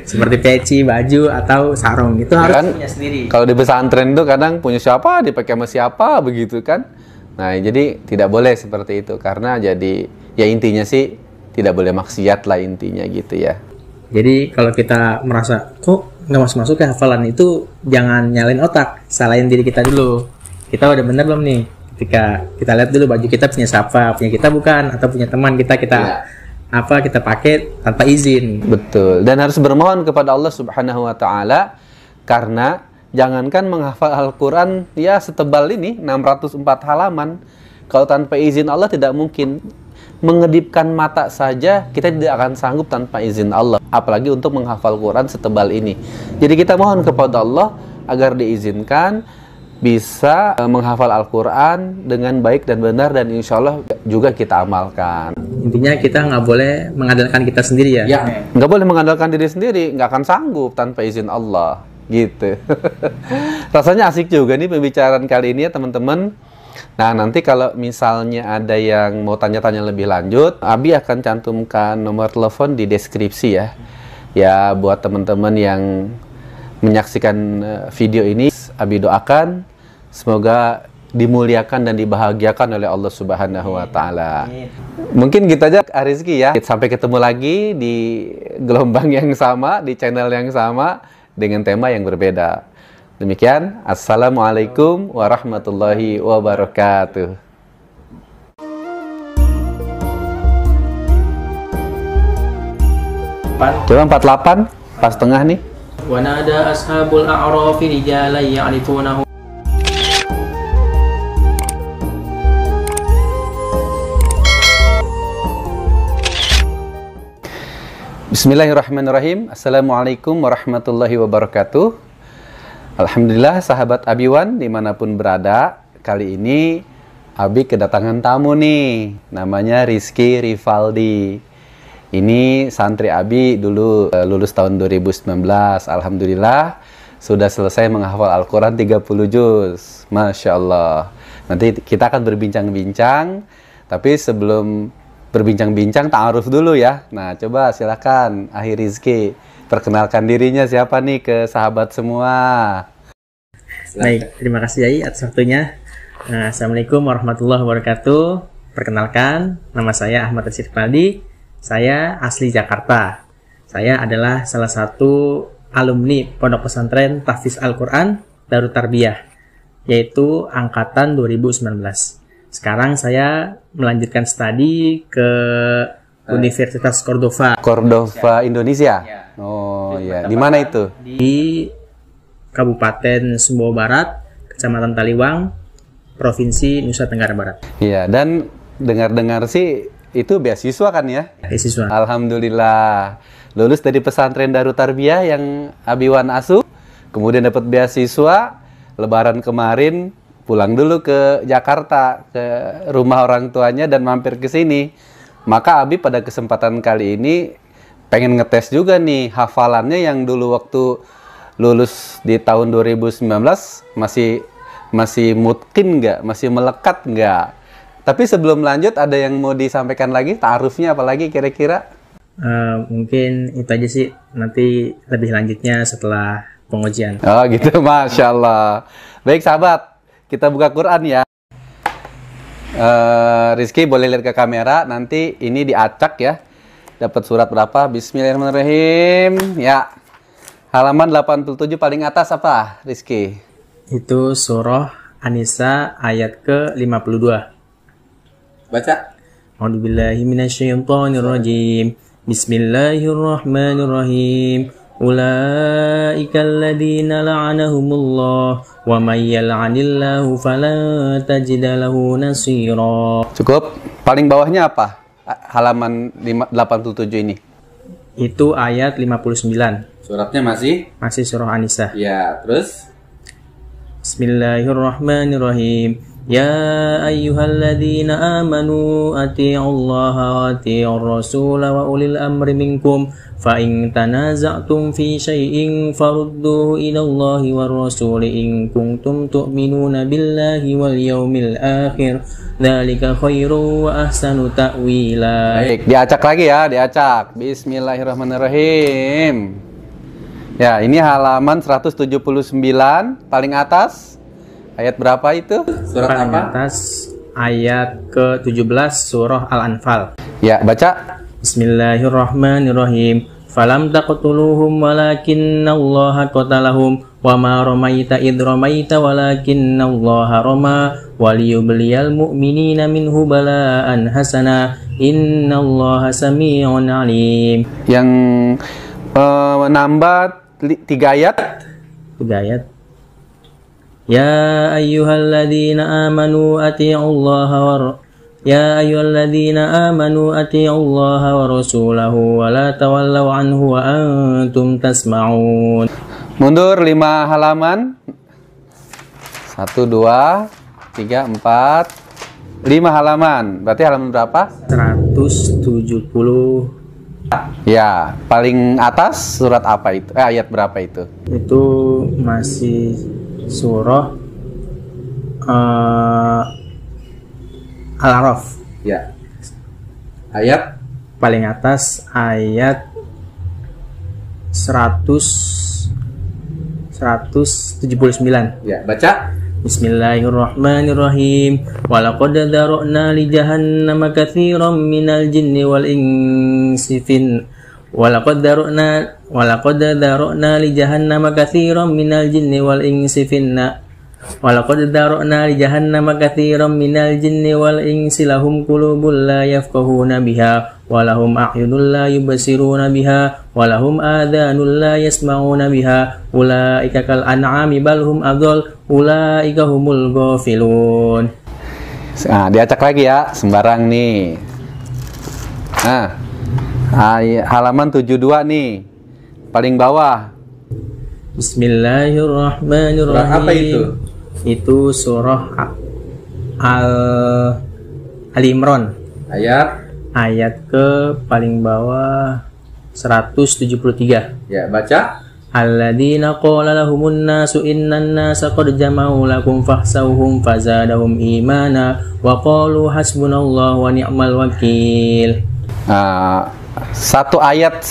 seperti peci, baju atau sarung itu harus kan, punya sendiri. Kalau di pesantren itu kadang punya siapa dipakai sama siapa begitu kan. Nah, jadi tidak boleh seperti itu karena jadi ya intinya sih tidak boleh maksiat lah intinya gitu ya. Jadi kalau kita merasa kok nggak masuk ke hafalan itu, jangan nyalain otak, salahin diri kita dulu. Kita udah bener belum nih? Ketika kita lihat dulu baju kita punya siapa, punya kita bukan, atau punya teman kita kita pakai tanpa izin. Betul. Dan harus bermohon kepada Allah Subhanahu Wa Taala karena jangankan menghafal Al-Quran ya setebal ini 604 halaman, kalau tanpa izin Allah tidak mungkin. Mengedipkan mata saja kita tidak akan sanggup tanpa izin Allah, apalagi untuk menghafal Quran setebal ini. Jadi kita mohon kepada Allah agar diizinkan bisa menghafal Al-Quran dengan baik dan benar, dan insya Allah juga kita amalkan. Intinya kita nggak boleh mengandalkan kita sendiri ya. Nggak boleh mengandalkan diri sendiri, nggak akan sanggup tanpa izin Allah gitu. Rasanya asik juga nih pembicaraan kali ini ya teman-teman. Nah, nanti kalau misalnya ada yang mau tanya-tanya lebih lanjut, Abi akan cantumkan nomor telepon di deskripsi ya. Ya, buat teman-teman yang menyaksikan video ini, Abi doakan semoga dimuliakan dan dibahagiakan oleh Allah Subhanahu Wa Taala. Mungkin gitu aja Rizky ya. Sampai ketemu lagi di gelombang yang sama, di channel yang sama dengan tema yang berbeda. Demikian, Assalamualaikum warahmatullahi wabarakatuh. Coba 48, pas tengah nih. Wa nada ashabul a'rafi rijalan ya'rifunahu. Bismillahirrahmanirrahim. Assalamualaikum warahmatullahi wabarakatuh. Alhamdulillah sahabat Abiwan dimanapun berada, kali ini Abi kedatangan tamu nih, namanya Rizky Rivaldi. Ini santri Abi dulu lulus tahun 2019. Alhamdulillah sudah selesai menghafal Al-Quran 30 juz. Masya Allah. Nanti kita akan berbincang-bincang, tapi sebelum berbincang-bincang ta'aruf dulu ya. Nah, coba silakan Ahi Rizky perkenalkan dirinya siapa nih ke sahabat semua. Baik, terima kasih Yai atas waktunya. Assalamualaikum warahmatullahi wabarakatuh. Perkenalkan, nama saya Ahmad Rivaldi. Saya asli Jakarta. Saya adalah salah satu alumni Pondok Pesantren Tahfiz Al-Quran Darut Tarbiyah, yaitu angkatan 2019. Sekarang saya melanjutkan studi ke Universitas Cordova. Cordova, Indonesia? Oh iya, di mana itu? Di Kabupaten Sumbawa Barat, Kecamatan Taliwang, Provinsi Nusa Tenggara Barat. Iya, dan dengar-dengar sih itu beasiswa kan ya? Beasiswa. Alhamdulillah. Lulus dari pesantren Darut Tarbiyah yang Abiwan asuh, kemudian dapat beasiswa. Lebaran kemarin pulang dulu ke Jakarta, ke rumah orang tuanya dan mampir ke sini. Maka Abi pada kesempatan kali ini pengen ngetes juga nih hafalannya yang dulu waktu lulus di tahun 2019 masih mungkin nggak, masih melekat nggak. Tapi sebelum lanjut ada yang mau disampaikan lagi, ta'arufnya apalagi kira-kira? Mungkin itu aja sih, nanti lebih lanjutnya setelah pengujian. Oh gitu, Masya Allah. Baik sahabat, kita buka Quran ya. Rizky boleh lihat ke kamera, nanti ini diacak ya. Dapat surat berapa? Bismillahirrahmanirrahim. Ya, halaman 87 paling atas apa Rizky? Itu surah An-Nisa ayat ke-52. Baca. A'udzubillahi minasyaitonirrajim. Bismillahirrahmanirrahim. Ulaika alladzina la'anahumullah wa may yal'anillahu falan tajida lahu nasira. Cukup. Paling bawahnya apa? Halaman 87 ini. Itu ayat 59. Suratnya masih surah An-Nisa. Ya, terus Bismillahirrahmanirrahim. Ya ayyuhalladzina amanu ati'ullaha wa ati'ur rasula wa ulil amri minkum fa in tanaza'tum fi syai'in farudduhu ila Allahi war rasuli in kuntum tu'minuna billahi wal yawmil akhir dzalika khairu wa ahsanu ta'wila. Baik, diacak lagi ya, diacak. Bismillahirrahmanirrahim. Ya, ini halaman 179 paling atas. Ayat berapa itu? Surat paling apa? Atas ayat ke-17 surah Al-Anfal. Ya, baca. Bismillahirrahmanirrahim. Falam taqtuluhum walakinnallaha qatalahum wa ma ramaita id ramaita walakinnallaha rama waliyubliyal mu'minina minhu bala'an hasana innallaha sami'un alim. Yang menambah 3 ayat. 3 ayat. Ya ayyuhalladzina amanu ati'ullaha wa rasulahu wa la tawallaw anhu wa antum tasma'un. Mundur 5 halaman. 1 2 3 4 5 halaman. Berarti halaman berapa? 170. Ya, paling atas surat apa itu? Ayat berapa itu? Itu masih surah Al-A'raf. Ya. Ayat paling atas ayat 179. Ya, baca. Bismillahirrahmanirrahim. Walaqad dzara'na li jahannama katsiran minal jinni wal insi Walaqad dzara'na li jahannama katsiran minal jinni wal insi Walaqad dzara'na li jahannama katsiran minal jinni wal insi lahum qulubun la yafqahuna biha wa lahum a'yunun la yubsiruna biha wa lahum adhanun la yasma'una biha ulaika kal an'ami bal hum adall ulaika humul ghafilun. Nah, diacak lagi ya, sembarang nih. Nah, halaman 72 nih. Paling bawah. Bismillahirrahmanirrahim. Surah apa itu? Itu surah Al Ali Imran Ayat ke paling bawah 173. ya, baca. Alladzina qala lahumun nasu innan nasa qad jama'u lakum fakhshawhum fazadahum imana wa qalu hasbunallahu wa ni'mal wakil. Satu ayat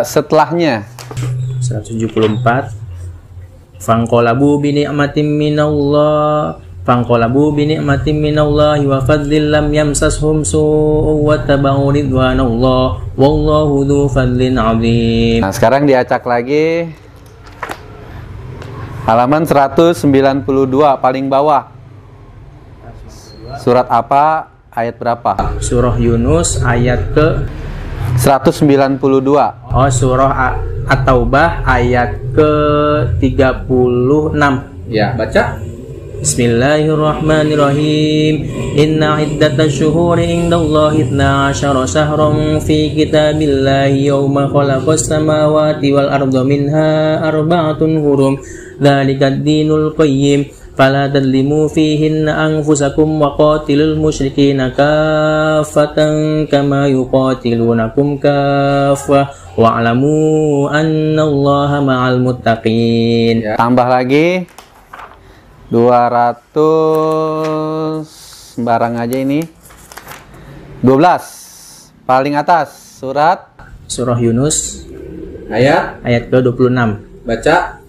setelahnya. 174. Fanqalabu bi ni'matin minallah wa fadlin lam yamsashum su'un wa tabahu ridwanallah wallahu dzu fadlin 'adzim. Nah, sekarang diacak lagi. Halaman 192 paling bawah. Surat apa? Ayat berapa? Surah Yunus ayat ke 192. Surah At-Taubah ayat ke 36. Ya, baca. Bismillahirrahmanirrahim. Inna iddatash syuhuri indallahi 12 syahran fi kitabillahi yawma khalaqas samawati wal arda minha arba'atun hurum. Dzalikad dinul qayyim. Fala tadlimu fihinna anfusakum wa qatilul musyrikina kaffatan kama yuqatilunakum kaffah wa'lamu annallaha ma'al muttaqin. Tambah lagi 200 sembarang aja ini. 12 paling atas surah Yunus ayat ke 26. baca.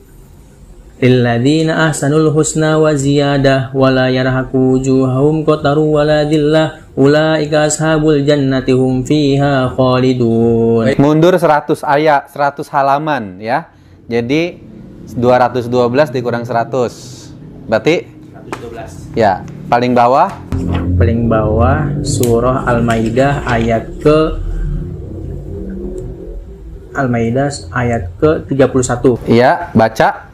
Lilladzina ahsanul husna wa ziyadah wa la yarhaqu wujuhahum qataru wa la dhillah ulaika ashabul jannati hum fiha khalidun. Mundur 100 ayat, 100 halaman ya. Jadi 212 dikurang 100. Berarti 112. Ya, paling bawah surah Al-Maidah ayat ke 31. Iya, baca.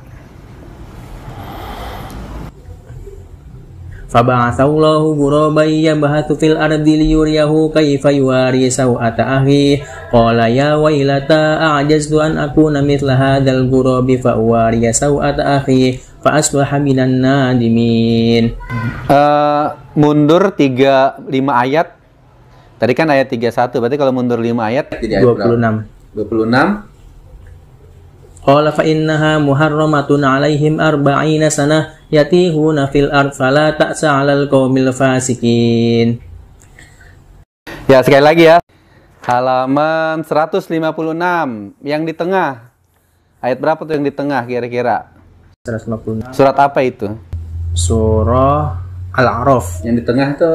Faba'atsallahu ghuraban yabhathu fil ardi liyuriyahu kaifa yuwari sawata akhi qala ya wailata a'jaztu an akuna mithla hadzal ghurabi fa uwariya sawata akhi fa asbaha minan nadimin. Mundur 5 ayat. Tadi kan ayat 31, berarti kalau mundur 5 ayat 26. Qala fa innaha muharramatun 'alaihim 40 sanah yatihuna fil ard fala ta'sa 'alal qaumil fasikin. Ya, sekali lagi ya. Halaman 156 yang di tengah. Ayat berapa tuh yang di tengah kira-kira? 156. Surat apa itu? Surah Al-A'raf. Yang di tengah itu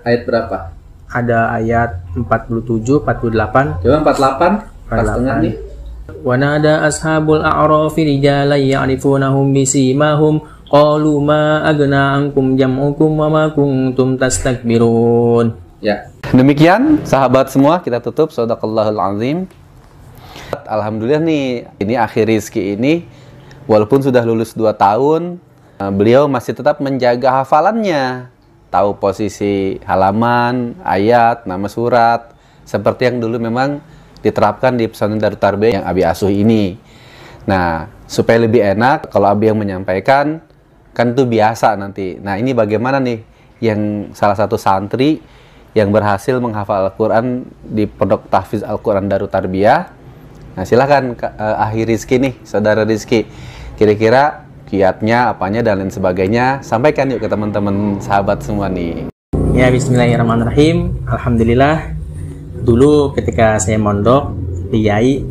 ayat berapa? Ada ayat 47, 48. Coba 48 pas tengah nih. Wa nada ashabul a'rafi rijalan ya'rifunahum bisimahum qalu ma agna ankum jam'ukum wa ma kuntum tastakbirun. Ya. Demikian sahabat semua, kita tutup. Shadaqallahul azim. Alhamdulillah nih, ini akhir rizki ini walaupun sudah lulus 2 tahun, beliau masih tetap menjaga hafalannya. Tahu posisi halaman, ayat, nama surat, seperti yang dulu memang diterapkan di pesantren Darut Tarbiyah yang Abi asuh ini. Nah, supaya lebih enak kalau Abi yang menyampaikan, kan itu biasa nanti. Nah, ini bagaimana nih yang salah satu santri yang berhasil menghafal Al-Quran di Pondok Tahfiz Al-Quran Darut Tarbiyah. Nah, silahkan Akhi Rizki nih, saudara Rizki. Kira-kira kiatnya, apanya, dan lain sebagainya. Sampaikan yuk ke teman-teman sahabat semua nih. Ya, bismillahirrahmanirrahim. Alhamdulillah. Dulu ketika saya mondok di Yai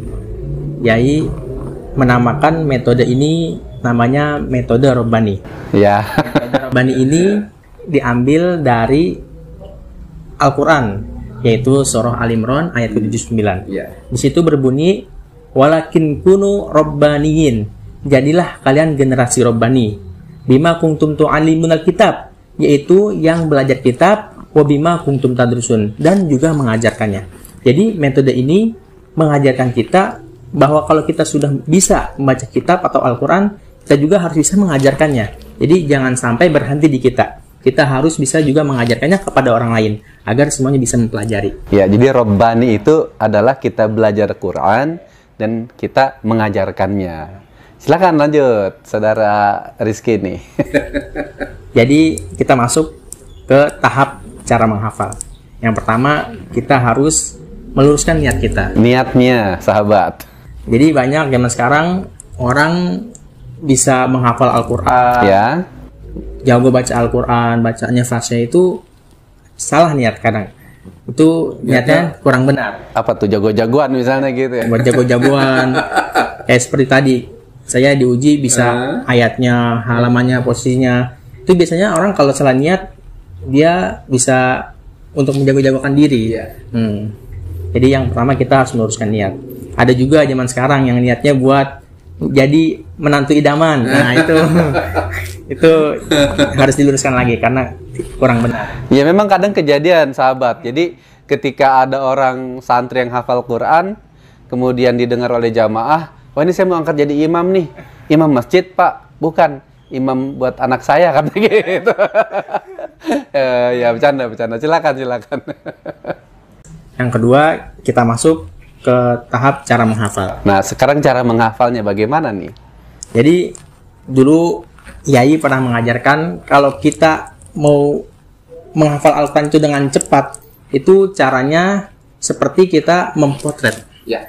menamakan metode ini namanya metode Robbani. Ya. Metode Robbani ini diambil dari Al-Quran, yaitu surah Al-Imran ayat ke-79. Ya. Di situ berbunyi walakin kunu robbaniyin. Jadilah kalian generasi Robbani. Bima kuntum tu'allimunal kitab, yaitu yang belajar kitab, wabima kuntum tadrusun, dan juga mengajarkannya. Jadi metode ini mengajarkan kita bahwa kalau kita sudah bisa membaca kitab atau Al-Quran, kita juga harus bisa mengajarkannya. Jadi jangan sampai berhenti di kita. Kita harus bisa juga mengajarkannya kepada orang lain agar semuanya bisa mempelajari. Ya, jadi Robbani itu adalah kita belajar Quran dan kita mengajarkannya. Silakan lanjut, saudara Rizki nih. Jadi kita masuk ke tahap cara menghafal. Yang pertama, kita harus meluruskan niat kita. Niatnya, sahabat. Jadi banyak zaman sekarang orang bisa menghafal Al-Quran, Ya. jago baca Al-Quran, bacanya fasih itu salah niat kadang. Itu niatnya kurang benar. Apa tuh, jago-jagoan misalnya gitu ya? Buat jago-jagoan. Kayak seperti tadi, saya diuji bisa ayatnya, halamannya, posisinya. Itu biasanya orang kalau salah niat, dia bisa untuk menjago-jagokan diri. Jadi yang pertama kita harus meluruskan niat. Ada juga zaman sekarang yang niatnya buat jadi menantu idaman. Nah itu harus diluruskan lagi karena kurang benar. Ya memang kadang kejadian, sahabat. Jadi ketika ada orang santri yang hafal Quran, kemudian didengar oleh jamaah, "Oh, ini saya mau angkat jadi imam nih. Imam masjid, Pak." "Bukan, imam buat anak saya," kan gitu. Ya bercanda. Silakan. Yang kedua, kita masuk ke tahap cara menghafal. Nah, sekarang cara menghafalnya bagaimana nih? Jadi dulu Yai pernah mengajarkan kalau kita mau menghafal Al-Quran itu dengan cepat, itu caranya seperti kita mempotret. Ya.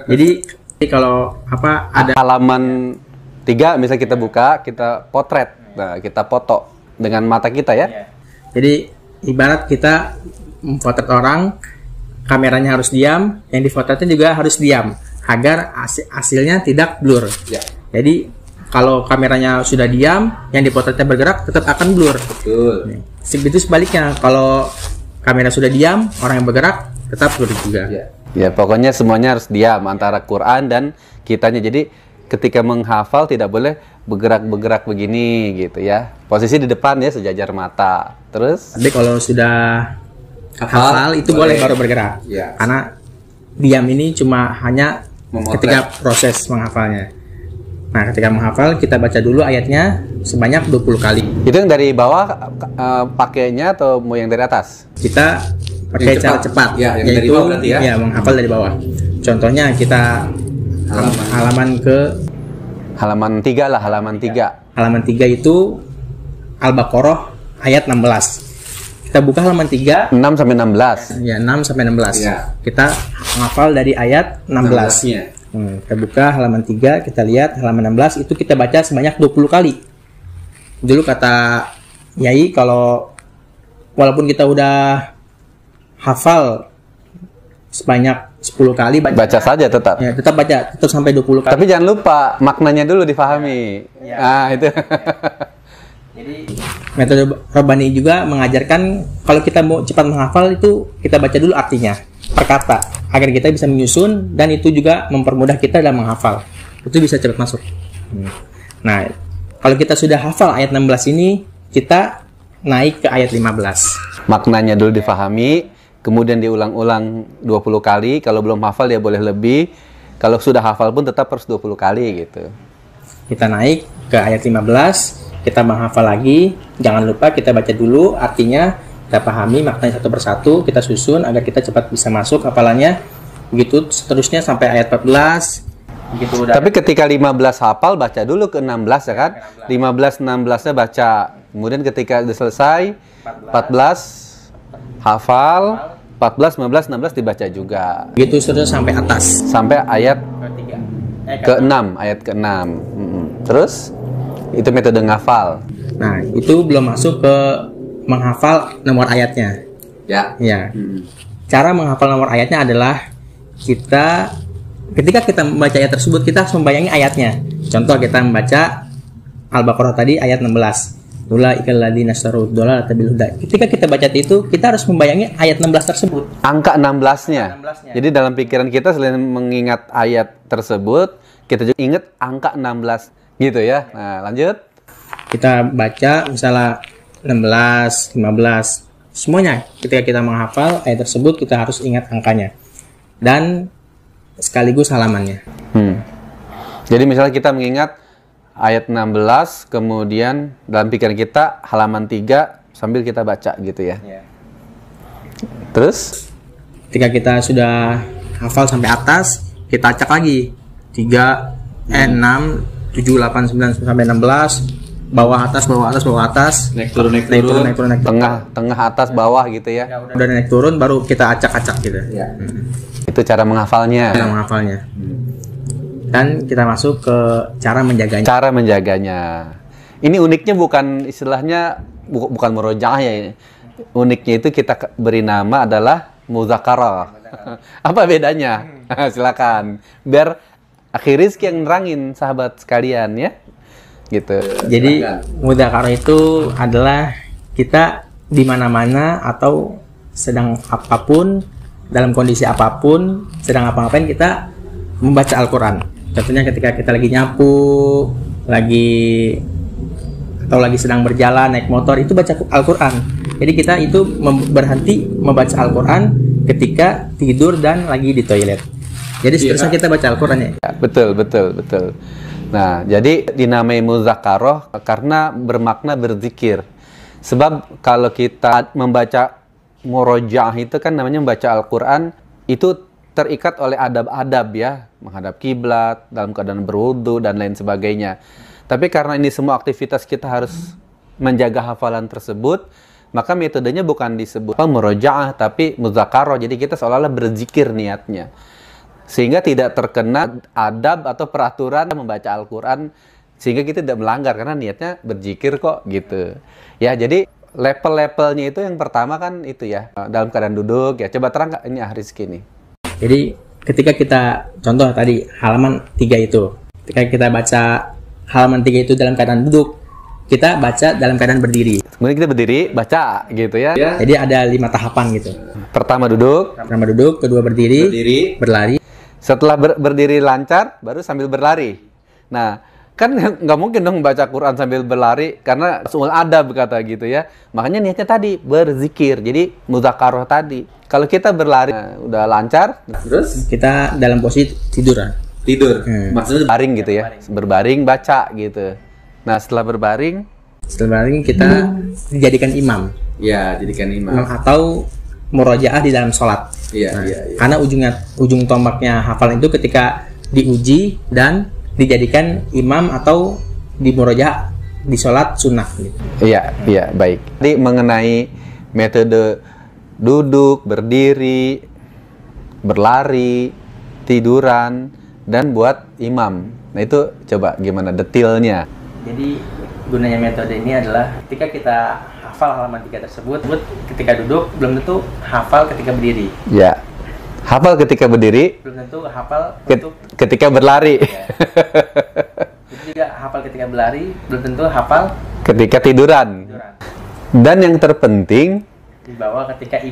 Jadi kalau ada halaman 3 misalnya kita buka, kita potret. Nah, kita foto dengan mata kita ya. Jadi ibarat kita memotret orang, kameranya harus diam, yang difotretnya juga harus diam agar hasilnya tidak blur. Jadi kalau kameranya sudah diam, yang dipotretnya bergerak tetap akan blur. Betul. Begitu sebaliknya, kalau kamera sudah diam, orang yang bergerak tetap blur juga. Ya, pokoknya semuanya harus diam antara Quran dan kitanya. Jadi ketika menghafal tidak boleh bergerak-bergerak begini gitu ya. Posisi di depan ya, sejajar mata. Terus? Tapi kalau sudah hafal itu boleh baru bergerak. Karena diam ini cuma hanya ketika proses menghafalnya. Nah, ketika menghafal kita baca dulu ayatnya sebanyak 20 kali. Itu yang dari bawah pakainya atau mau yang dari atas? Kita pakai cara cepat, yang yaitu dari bawah berarti ya? Ya, menghafal dari bawah. Contohnya kita halaman 3 lah, halaman 3. Halaman 3 itu Al-Baqarah ayat 16. Kita buka halaman 3 6 sampai 16. Ya, 6 sampai 16. Kita menghafal dari ayat 16. Kita buka halaman 3, kita lihat halaman 16 itu kita baca sebanyak 20 kali. Dulu kata Yai, kalau walaupun kita udah hafal sebanyak 10 kali baca saja tetap. Ya, tetap baca, tetap sampai 20 kali. Tapi jangan lupa maknanya dulu difahami. Itu. Jadi metode Rabbani juga mengajarkan kalau kita mau cepat menghafal itu kita baca dulu artinya per kata agar kita bisa menyusun, dan itu juga mempermudah kita dalam menghafal. Itu bisa cepat masuk. Nah, kalau kita sudah hafal ayat 16 ini, kita naik ke ayat 15. Maknanya dulu difahami, kemudian diulang-ulang 20 kali. Kalau belum hafal dia boleh lebih. Kalau sudah hafal pun tetap harus 20 kali gitu. Kita naik ke ayat 15, kita menghafal lagi. Jangan lupa kita baca dulu artinya, kita pahami maknanya satu persatu, kita susun agar kita cepat bisa masuk hafalannya. Begitu seterusnya sampai ayat 14. Begitu udah. Tapi ketika 15 hafal, baca dulu ke 16 ya kan? 15-16-nya baca. Kemudian ketika udah selesai, 14 hafal, 14, 15, 16 dibaca juga. Begitu seterusnya sampai atas. Sampai ayat ke-6, ayat ke-6. Terus itu metode ngafal. Nah, itu belum masuk ke menghafal nomor ayatnya. Ya. Cara menghafal nomor ayatnya adalah ketika kita membaca ayat tersebut, kita harus membayangi ayatnya. Contoh, kita membaca Al-Baqarah tadi ayat 16. Ulaikal ladzina istarud dhalalata bil huda. Ketika kita baca itu, kita harus membayangi ayat 16 tersebut. Angka 16-nya. Jadi dalam pikiran kita selain mengingat ayat tersebut, kita juga ingat angka 16 gitu ya. Nah, lanjut. Kita baca misalnya 16, 15, semuanya. Ketika kita menghafal ayat tersebut, kita harus ingat angkanya dan sekaligus halamannya. Jadi misalnya kita mengingat ayat 16, kemudian dalam pikiran kita halaman 3 sambil kita baca gitu ya. Terus ketika kita sudah hafal sampai atas, kita acak lagi 3, 6, 7, 8, 9 sampai 16. bawah atas, bawah atas, bawah atas, naik turun, naik naik turun, turun, naik turun, naik turun. tengah, tengah, atas, bawah gitu ya. Udah naik turun, baru kita acak-acak gitu. Ya. Itu cara menghafalnya. Cara menghafalnya. Dan kita masuk ke cara menjaganya. Cara menjaganya. Ini uniknya bukan istilahnya bukan murojaah ya. Uniknya itu kita beri nama adalah muzakarah. Apa bedanya? Silakan. Biar akhir rizki yang nerangin sahabat sekalian ya. Gitu. Jadi muzakarah itu adalah kita di mana-mana atau sedang apapun, dalam kondisi apapun, sedang apa-apain kita membaca Al-Quran. Contohnya ketika kita lagi nyapu, atau lagi sedang berjalan naik motor, itu baca Al-Quran. Jadi kita itu berhenti membaca Al-Quran ketika tidur dan lagi di toilet. Jadi seterusnya kita baca Al-Quran ya. Betul, betul, betul. Nah, jadi dinamai muzakarah karena bermakna berzikir. Sebab kalau kita membaca murojaah itu kan namanya membaca Al-Quran, itu terikat oleh adab-adab ya, menghadap kiblat, dalam keadaan berwudu dan lain sebagainya. Tapi karena ini semua aktivitas kita harus menjaga hafalan tersebut, maka metodenya bukan disebut murojaah tapi muzakarah. Jadi kita seolah-olah berzikir niatnya. Sehingga tidak terkena adab atau peraturan membaca Al-Quran, sehingga kita tidak melanggar karena niatnya berzikir kok gitu. Ya, jadi level-levelnya itu yang pertama kan itu ya, dalam keadaan duduk ya. Coba terang ini Rizky nih. Jadi ketika kita contoh tadi halaman 3 itu, ketika kita baca halaman 3 itu dalam keadaan duduk, kita baca dalam keadaan berdiri. Kemudian kita berdiri, baca gitu ya. Jadi ada 5 tahapan gitu. Pertama duduk, kedua berdiri, berlari. Setelah berdiri lancar, baru sambil berlari. Nah, kan nggak mungkin dong baca Quran sambil berlari, karena soal adab kata gitu ya. Makanya niatnya tadi, berzikir. Jadi, muzakarah tadi. Kalau kita berlari, udah lancar, terus kita dalam posisi tidur. Maksudnya baring gitu ya. Berbaring, baca gitu. Nah, setelah berbaring kita dijadikan imam. Ya, jadikan imam. Atau murojaah di dalam sholat. Karena ujung tombaknya hafalan itu ketika diuji dan dijadikan imam atau di murojaah di sholat sunnah. Gitu. Iya, baik. Jadi mengenai metode duduk, berdiri, berlari, tiduran, dan buat imam. Nah itu coba gimana detailnya? Jadi gunanya metode ini adalah ketika kita hafal halaman 3 tersebut, ketika duduk belum tentu hafal ketika berdiri. Ya, hafal ketika berdiri. Belum tentu hafal ketika berlari. Ya. Itu juga hafal ketika berlari, belum tentu hafal ketika tiduran. Dan yang terpenting dibawa ketika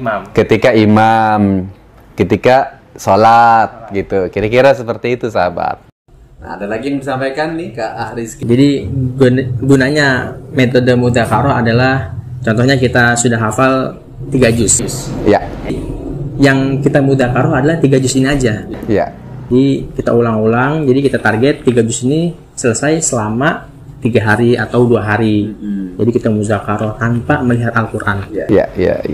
imam. Ketika sholat gitu. Kira-kira seperti itu sahabat. Nah, ada lagi yang disampaikan nih Kak Rizky. Jadi gunanya metode muzakarah adalah contohnya kita sudah hafal 3 juz. Ya. Yang kita muzakarah adalah 3 juz ini aja. Ya. Jadi kita ulang-ulang, jadi kita target 3 juz ini selesai selama 3 hari atau 2 hari. Jadi kita muzakarah tanpa melihat Al-Quran. Ya.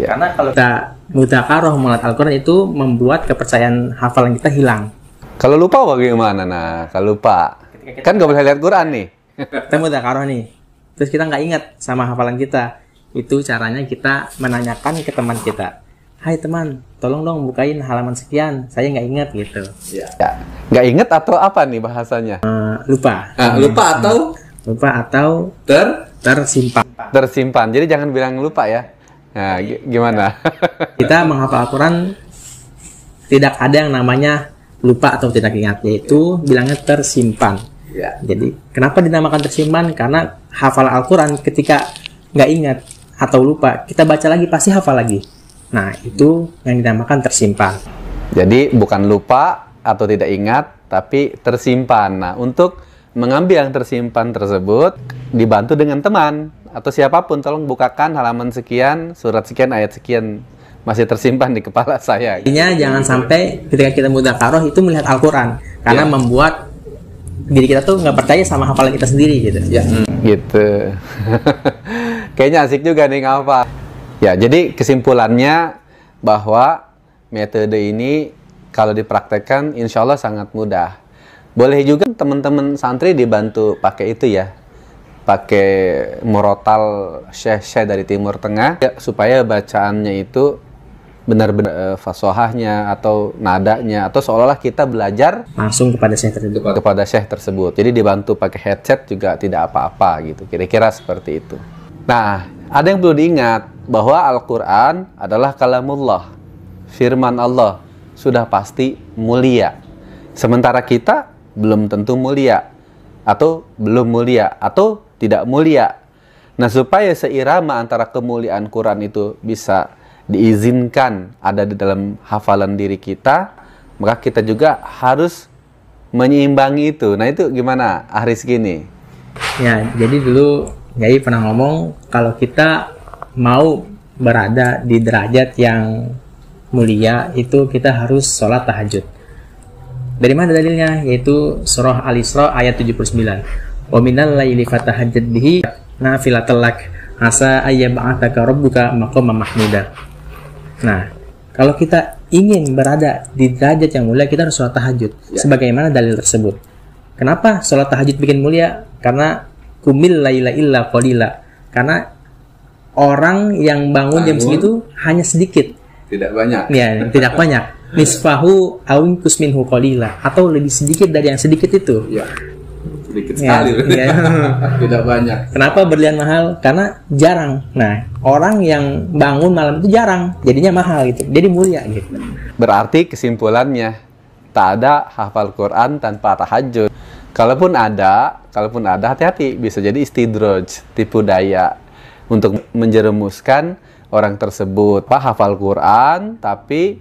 Karena kalau kita muzakarah melihat Al-Quran itu membuat kepercayaan hafalan kita hilang. Kalau lupa bagaimana? Nah, kalau lupa kan nggak boleh lihat Quran nih. Kita muzakarah nih, terus kita nggak ingat sama hafalan kita. Itu caranya kita menanyakan ke teman kita. Hai teman, tolong dong bukain halaman sekian. Saya nggak ingat gitu. Ya. Nggak ingat atau apa nih bahasanya? Lupa. Lupa atau tersimpan. Jadi jangan bilang lupa ya. Nah, gimana? Kita menghafal Al-Quran tidak ada yang namanya lupa atau tidak ingat, yaitu bilangnya tersimpan. Ya. Jadi kenapa dinamakan tersimpan? Karena hafal Al-Quran ketika nggak ingat atau lupa, kita baca lagi pasti hafal lagi. Nah itu yang dinamakan tersimpan. Jadi bukan lupa atau tidak ingat, tapi tersimpan. Nah untuk mengambil yang tersimpan tersebut dibantu dengan teman atau siapapun, tolong bukakan halaman sekian, surat sekian, ayat sekian. Masih tersimpan di kepala saya. Intinya jangan sampai ketika kita muzakarah itu melihat Al-Quran, karena membuat diri kita tuh nggak percaya sama hafalan kita sendiri gitu. Ya, gitu. Kayaknya asik juga nih ngapa. Ya, jadi kesimpulannya bahwa metode ini kalau dipraktekkan insya Allah sangat mudah. Boleh juga teman-teman santri dibantu pakai itu ya. pakai murotal syekh-syekh dari Timur Tengah ya, supaya bacaannya itu benar-benar fasohahnya atau nadanya, atau seolah-olah kita belajar langsung kepada syekh tersebut. Jadi dibantu pakai headset juga tidak apa-apa gitu. Kira-kira seperti itu. Nah, ada yang perlu diingat bahwa Al-Quran adalah kalamullah, firman Allah, sudah pasti mulia. Sementara kita belum tentu mulia, atau belum mulia, atau tidak mulia. Nah, supaya seirama antara kemuliaan Quran itu bisa diizinkan ada di dalam hafalan diri kita, maka kita juga harus menyeimbangi itu. Nah, itu gimana Rizky nih? Ya, jadi dulu Yai pernah ngomong kalau kita mau berada di derajat yang mulia itu kita harus sholat tahajud. Dari mana dalilnya? Yaitu surah Al-Isra ayat 79. Wa minal laili fatahajjad bihi nafilatal lak asa ayyab'ataka rabbuka maqaman mahmuda. Nah, kalau kita ingin berada di derajat yang mulia, kita harus sholat tahajud. Ya. Sebagaimana dalil tersebut. Kenapa sholat tahajud bikin mulia? Karena kumil laila illa qalila. Karena orang yang bangun jam segitu hanya sedikit. Tidak banyak. Ya, tidak banyak. Nisfahu awin kusminhu qalila. Atau lebih sedikit dari yang sedikit itu. Ya. Sedikit sekali. Ya. Tidak banyak. Kenapa berlian mahal? Karena jarang. Nah, orang yang bangun malam itu jarang, jadinya mahal gitu. Jadi mulia gitu. Berarti kesimpulannya, tak ada hafal Quran tanpa tahajud. Kalaupun ada hati-hati, bisa jadi istidraj, tipu daya untuk menjerumuskan orang tersebut. Hafal Quran, tapi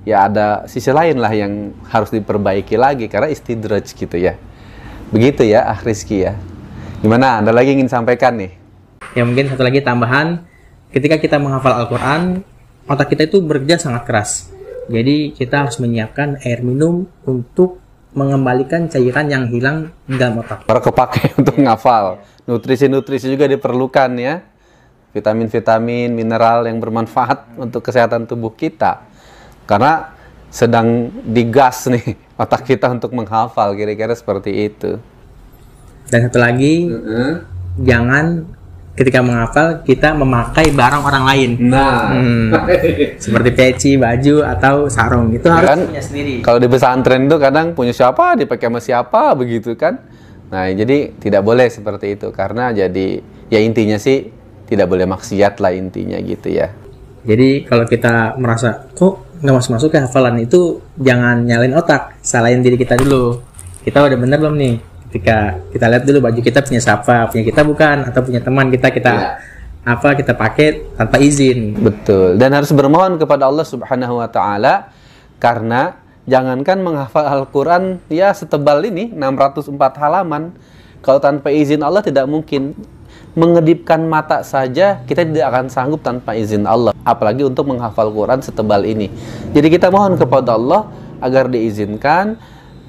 ya ada sisi lain lah yang harus diperbaiki lagi karena istidraj gitu ya. Begitu ya, Rizky ya. Gimana? Anda lagi ingin sampaikan nih? Ya mungkin satu lagi tambahan, ketika kita menghafal Al-Quran, otak kita itu bekerja sangat keras. Jadi kita harus menyiapkan air minum untuk mengembalikan cairan yang hilang di dalam otak. Para kepake untuk menghafal. Nutrisi-nutrisi juga diperlukan ya. Vitamin-vitamin, mineral yang bermanfaat untuk kesehatan tubuh kita. Karena sedang digas nih otak kita untuk menghafal, kira-kira seperti itu. Dan satu lagi, jangan ketika menghafal kita memakai barang orang lain. Nah, seperti peci, baju atau sarung itu harus kan, punya sendiri. Kalau di pesantren itu kadang punya siapa dipakai sama siapa begitu kan. Nah, jadi tidak boleh seperti itu karena jadi ya intinya sih tidak boleh maksiat lah intinya gitu ya. Jadi kalau kita merasa kok nggak masuk-masuk ke hafalan itu, jangan nyalain otak, salahin diri kita dulu. Kita udah bener belum nih? Ketika kita lihat dulu baju kita punya siapa, punya kita bukan, atau punya teman kita kita pakai tanpa izin. Betul. Dan harus bermohon kepada Allah Subhanahu wa taala, karena jangankan menghafal Al-Qur'an ya setebal ini 604 halaman, kalau tanpa izin Allah tidak mungkin. Mengedipkan mata saja kita tidak akan sanggup tanpa izin Allah, apalagi untuk menghafal Quran setebal ini. Jadi kita mohon kepada Allah agar diizinkan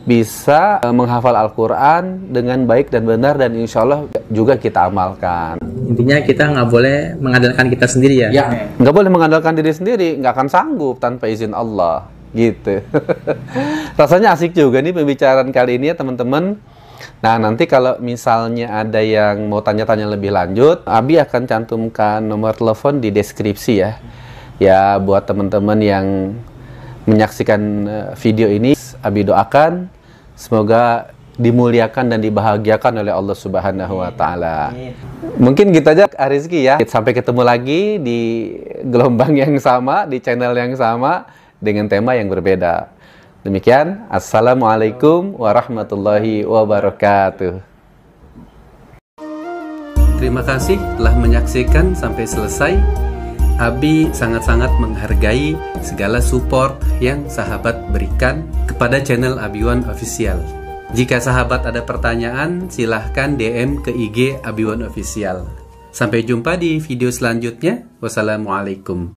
bisa menghafal Al-Quran dengan baik dan benar, dan insya Allah juga kita amalkan. Intinya kita nggak boleh mengandalkan kita sendiri ya. Nggak boleh mengandalkan diri sendiri, nggak akan sanggup tanpa izin Allah gitu. Rasanya asik juga nih pembicaraan kali ini ya teman-teman. Nah, nanti kalau misalnya ada yang mau tanya-tanya lebih lanjut, Abi akan cantumkan nomor telepon di deskripsi ya. Ya, buat teman-teman yang menyaksikan video ini, Abi doakan semoga dimuliakan dan dibahagiakan oleh Allah Subhanahu wa taala. Mungkin gitu aja Rizky ya. Sampai ketemu lagi di gelombang yang sama, di channel yang sama dengan tema yang berbeda. Demikian, Assalamualaikum warahmatullahi wabarakatuh. Terima kasih telah menyaksikan sampai selesai. Abi sangat-sangat menghargai segala support yang sahabat berikan kepada channel Abiwan Official. Jika sahabat ada pertanyaan, silahkan DM ke IG Abiwan Official. Sampai jumpa di video selanjutnya. Wassalamualaikum.